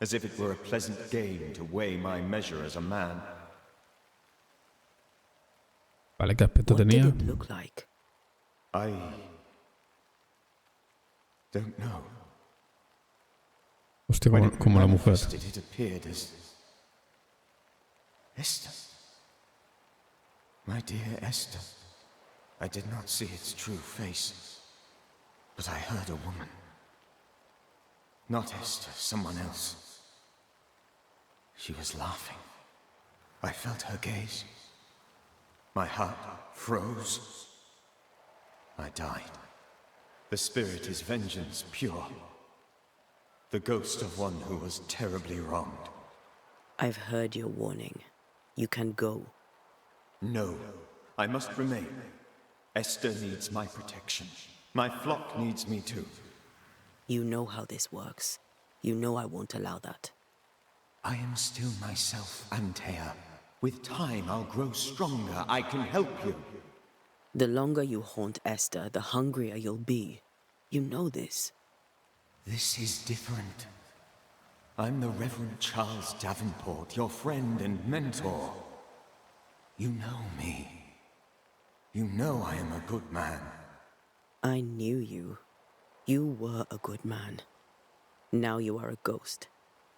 [SPEAKER 5] as if it were a pleasant game to weigh my measure as a man.
[SPEAKER 1] Vale, ¿qué aspecto
[SPEAKER 4] What
[SPEAKER 1] tenía?
[SPEAKER 4] did it look like?
[SPEAKER 5] I don't know.
[SPEAKER 1] Hostia,
[SPEAKER 5] When
[SPEAKER 1] como la mujer.
[SPEAKER 5] manifested, it appeared as Esther. My dear Esther. I did not see its true face, but I heard a woman. Not Esther, someone else. She was laughing. I felt her gaze. My heart froze. I died. The spirit is vengeance pure. The ghost of one who was terribly wronged.
[SPEAKER 4] I've heard your warning. You can go.
[SPEAKER 5] No, I must remain. Esther needs my protection. My flock needs me too.
[SPEAKER 4] You know how this works. You know I won't allow that.
[SPEAKER 5] I am still myself, Antea. With time, I'll grow stronger. I can help you.
[SPEAKER 4] The longer you haunt Esther, the hungrier you'll be. You know this.
[SPEAKER 5] This is different. I'm the Reverend Charles Davenport, your friend and mentor. You know me. You know I am a good man.
[SPEAKER 4] I knew you. You were a good man. Now you are a ghost,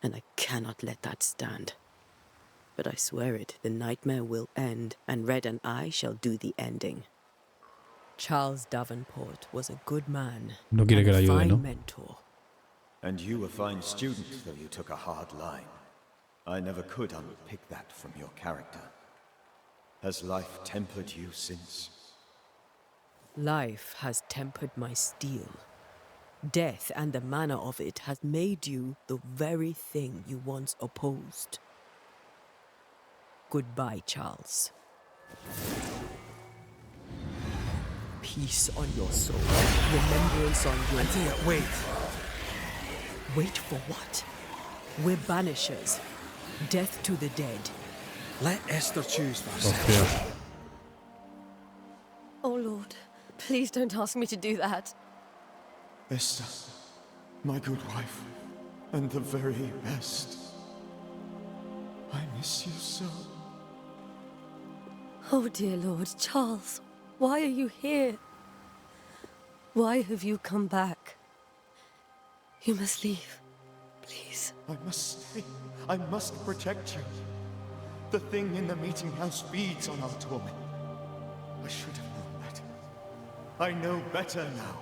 [SPEAKER 4] and I cannot let that stand. But I swear it, the nightmare will end, and Red and I shall do the ending. Charles Davenport was a good man
[SPEAKER 1] No quiere
[SPEAKER 4] and
[SPEAKER 1] que la
[SPEAKER 4] a
[SPEAKER 1] ayude,
[SPEAKER 4] fine
[SPEAKER 1] ¿no?
[SPEAKER 4] mentor.
[SPEAKER 5] And you a fine student, though you took a hard line. I never could unpick that from your character. Has life tempered you since?
[SPEAKER 4] Life has tempered my steel. Death and the manner of it has made you the very thing you once opposed. Goodbye, Charles. Peace on your soul. Remembrance on your...
[SPEAKER 3] Antea, wait.
[SPEAKER 4] Wait for what? We're banishers. Death to the dead.
[SPEAKER 3] Let Esther choose first.
[SPEAKER 1] Hostia.
[SPEAKER 9] Oh, Lord. Please don't ask me to do that.
[SPEAKER 5] Esther, my good wife, and the very best. I miss you so.
[SPEAKER 9] Oh, dear Lord. Charles, why are you here? Why have you come back? You must leave. Please.
[SPEAKER 5] I must stay. I must protect you. The thing in the meeting house feeds on our torment. I should have known better. I know better now.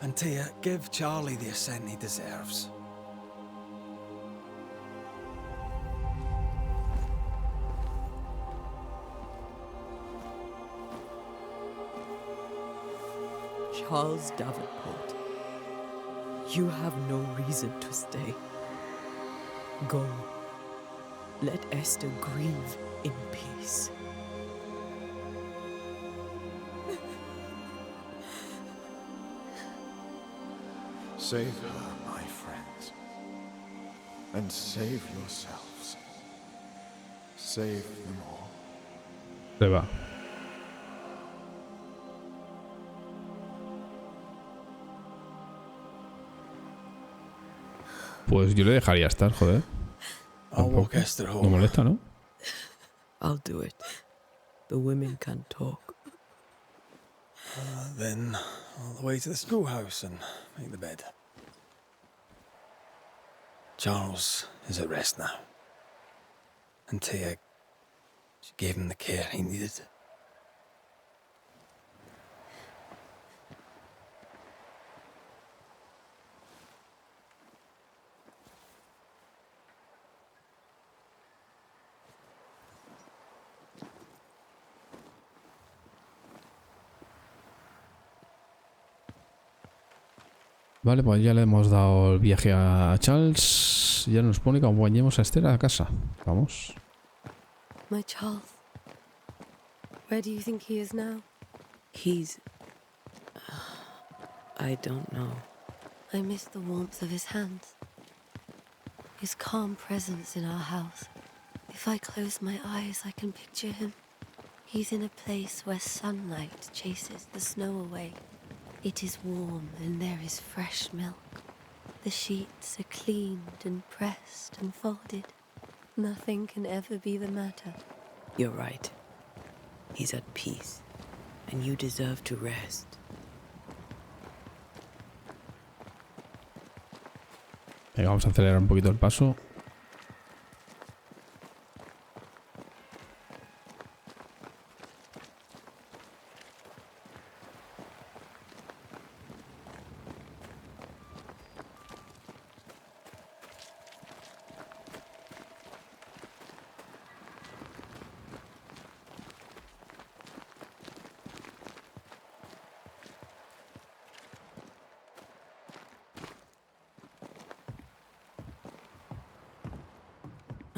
[SPEAKER 3] Antea, give Charlie the ascent he deserves.
[SPEAKER 4] Charles Davenport, you have no reason to stay. Go. Let Esther grieve in peace.
[SPEAKER 5] Save her, my friends. And save yourselves. Save them all.
[SPEAKER 1] Se va. Pues yo le dejaría estar, joder.
[SPEAKER 3] I'll walk
[SPEAKER 1] Tampoco.
[SPEAKER 3] Esther
[SPEAKER 1] No
[SPEAKER 3] home.
[SPEAKER 1] molesta, ¿no?
[SPEAKER 4] I'll do it. The women can talk.
[SPEAKER 3] Then, all the way to the schoolhouse and make the bed. Charles is at rest now. Antea, she gave him the care he needed.
[SPEAKER 1] Vale, pues ya le hemos dado el viaje a Charles. Ya nos pone que acompañemos a Esther a casa. Vamos.
[SPEAKER 9] My Charles. Where do you think he is now?
[SPEAKER 4] He's... I don't know.
[SPEAKER 9] I miss the warmth of his hands. His calm presence in our house. If I close my eyes, I can picture him. He's in a place where sunlight chases the snow away. It is warm and there is fresh milk. The sheets are cleaned and pressed and folded. Nothing can ever be the matter.
[SPEAKER 4] You're right. He's at peace. And you deserve to rest.
[SPEAKER 1] Venga, vamos a acelerar un poquito el paso.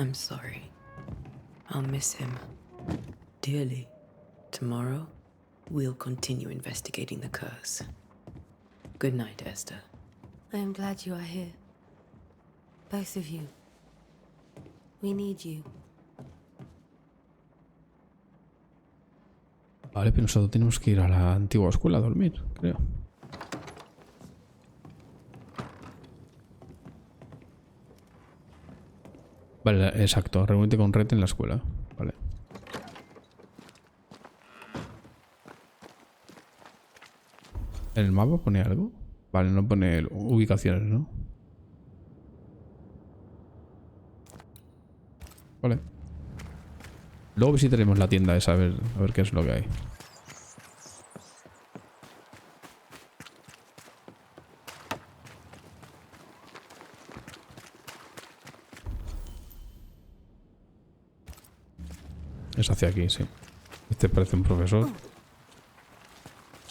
[SPEAKER 4] I'm sorry. I'll miss him dearly. Tomorrow, we'll continue investigating the curse. Good night, Esther.
[SPEAKER 9] I am glad you are here. Both of you. We need you.
[SPEAKER 1] Vale, pero nosotros tenemos que ir a la antigua escuela a dormir, creo. Vale, exacto. Reúnete con Raith en la escuela. Vale. ¿En el mapa pone algo? Vale, no pone ubicaciones, ¿no? Vale. Luego visitaremos la tienda esa a ver qué es lo que hay. Es hacia aquí, sí. Este parece un profesor.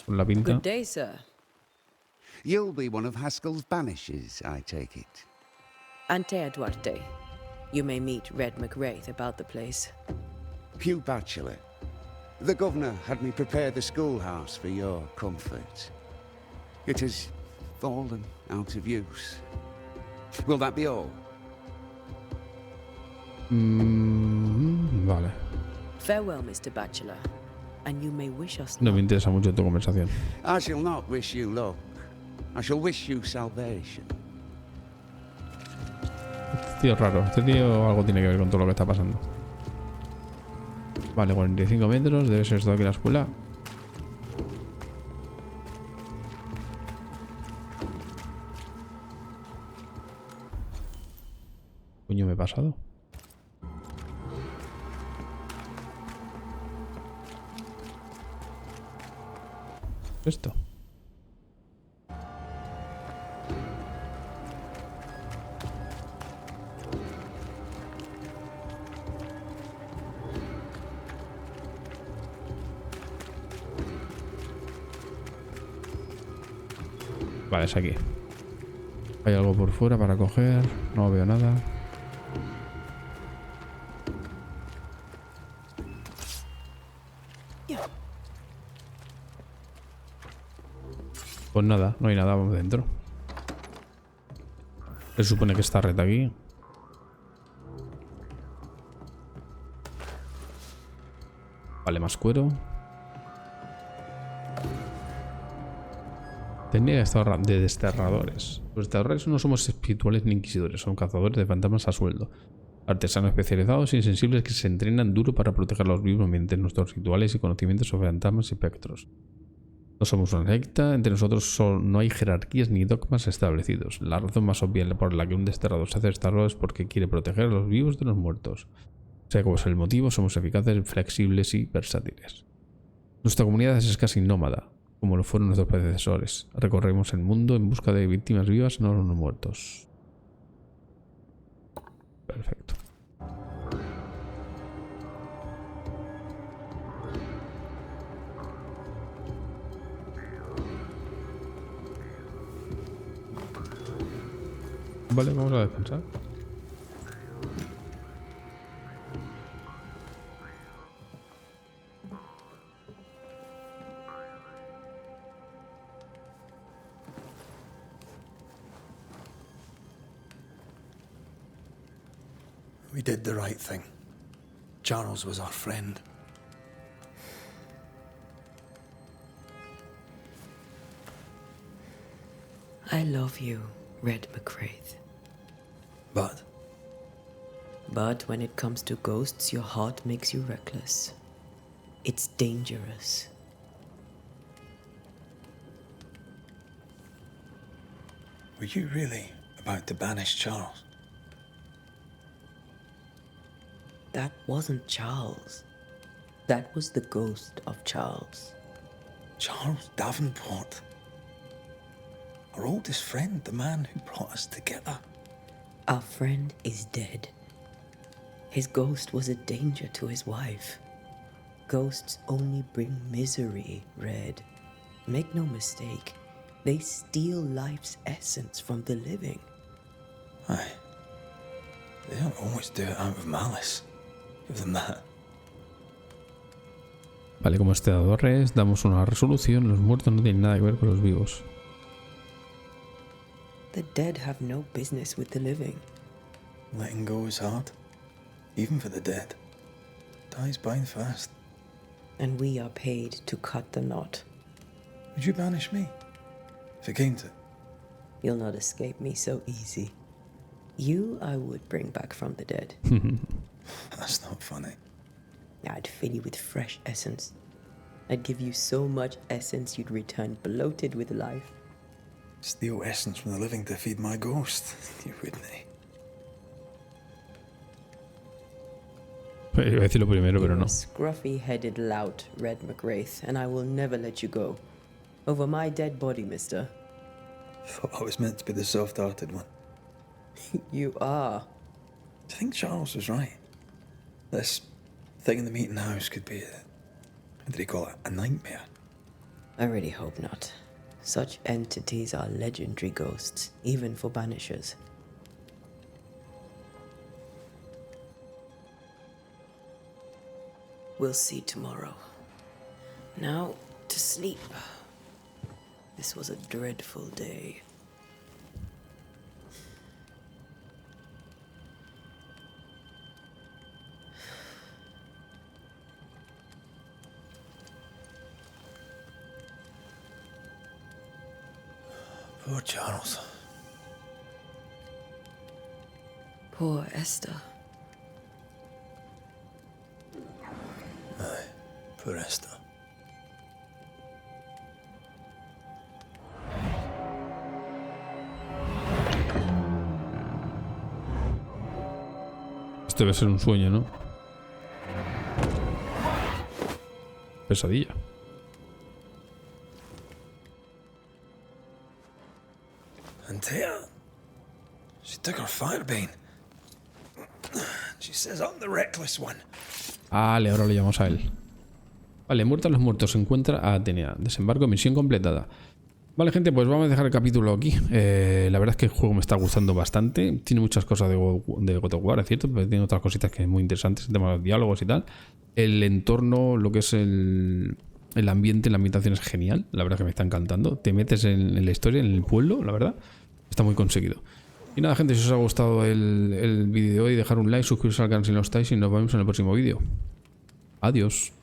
[SPEAKER 1] Con la pinta.
[SPEAKER 10] Good day, sir.
[SPEAKER 12] You'll be one of Haskell's Banishers, I take it.
[SPEAKER 4] Antea Duarte. You may meet Red McRaith about the place.
[SPEAKER 12] Hugh Bachelor. The governor had me prepare the schoolhouse for your comfort. It has fallen out of use. Will that be all?
[SPEAKER 1] Vale.
[SPEAKER 4] Farewell, Mr. Bachelor. And you may wish us
[SPEAKER 1] No me interesa mucho tu conversación.
[SPEAKER 12] I shall not wish you luck. I shall wish you salvation.
[SPEAKER 1] Este tío es raro. Este tío algo tiene que ver con todo lo que está pasando. Vale, 45 metros. Debe ser esto aquí la escuela. Coño, me he pasado. Esto. Vale, es aquí. Hay algo por fuera para coger. No veo nada. Pues nada, no hay nada, vamos dentro. Se supone que está Raith aquí. Vale, más cuero. Técnica de desterradores. Los desterradores no somos espirituales ni inquisidores, son cazadores de fantasmas a sueldo. Artesanos especializados e insensibles que se entrenan duro para proteger a los vivos mediante nuestros rituales y conocimientos sobre fantasmas y espectros. No somos una secta, entre nosotros no hay jerarquías ni dogmas establecidos. La razón más obvia por la que un desterrador se hace desterrador es porque quiere proteger a los vivos de los muertos. Sea como sea el motivo, somos eficaces, flexibles y versátiles. Nuestra comunidad es casi nómada, como lo fueron nuestros predecesores. Recorremos el mundo en busca de víctimas vivas, no los muertos. Perfecto. Vale, vamos a descansar.
[SPEAKER 3] We did the right thing. Charles was our friend.
[SPEAKER 4] I love you, Red McRaith. But when it comes to ghosts, your heart makes you reckless. It's dangerous.
[SPEAKER 3] Were you really about to banish Charles?
[SPEAKER 4] That wasn't Charles. That was the ghost of Charles.
[SPEAKER 3] Charles Davenport. Our oldest friend, the man who brought us together.
[SPEAKER 4] Our friend is dead. His ghost was a danger to his wife. Ghosts only bring misery, Red. Make no mistake, they steal life's essence from the living.
[SPEAKER 3] Aye. They don't always do it out of malice. Give them that.
[SPEAKER 1] Vale, como cazadores damos una resolución. Los muertos no tienen nada que ver con los vivos.
[SPEAKER 4] The dead have no business with the living.
[SPEAKER 3] Letting go is hard. Even for the dead. Dies bind fast.
[SPEAKER 4] And we are paid to cut the knot.
[SPEAKER 3] Would you banish me? If it came to...
[SPEAKER 4] You'll not escape me so easy. You I would bring back from the dead.
[SPEAKER 3] That's not funny.
[SPEAKER 4] I'd fill you with fresh essence. I'd give you so much essence you'd return bloated with life.
[SPEAKER 3] Steal essence from the living to feed my ghost. You wouldn't.
[SPEAKER 1] Iba a decir lo primero, pero no.
[SPEAKER 4] Scruffy-headed lout, Red McRaith, and I will never let you go. Over my dead body, mister.
[SPEAKER 3] Thought I was meant to be the soft-hearted one.
[SPEAKER 4] You are.
[SPEAKER 3] Do you think Charles was right? This thing in the meeting house could be what did he call it? A nightmare?
[SPEAKER 4] I really hope not. Such entities are legendary ghosts, even for Banishers. We'll see tomorrow. Now, to sleep. This was a dreadful day.
[SPEAKER 3] Poor Charles.
[SPEAKER 4] Poor Esther.
[SPEAKER 3] Aye, poor Esther.
[SPEAKER 1] Esto debe ser un sueño, ¿no? Pesadilla.
[SPEAKER 3] Antea. She took her firebane. She says I'm the reckless one.
[SPEAKER 1] Vale, ahora le llamamos a él. Vale, muertos los muertos. Se encuentra a Atenea. Desembarco, misión completada. Vale, gente, pues vamos a dejar el capítulo aquí. La verdad es que el juego me está gustando bastante. Tiene muchas cosas de God of War, es cierto, pero tiene otras cositas que es muy interesantes, el tema de los diálogos y tal. El entorno, lo que es el ambiente, la ambientación es genial. La verdad es que me está encantando. Te metes en la historia, en el pueblo, la verdad. Está muy conseguido. Y nada, gente, si os ha gustado el vídeo de hoy, dejar un like, suscribiros al canal si no estáis y nos vemos en el próximo vídeo. Adiós.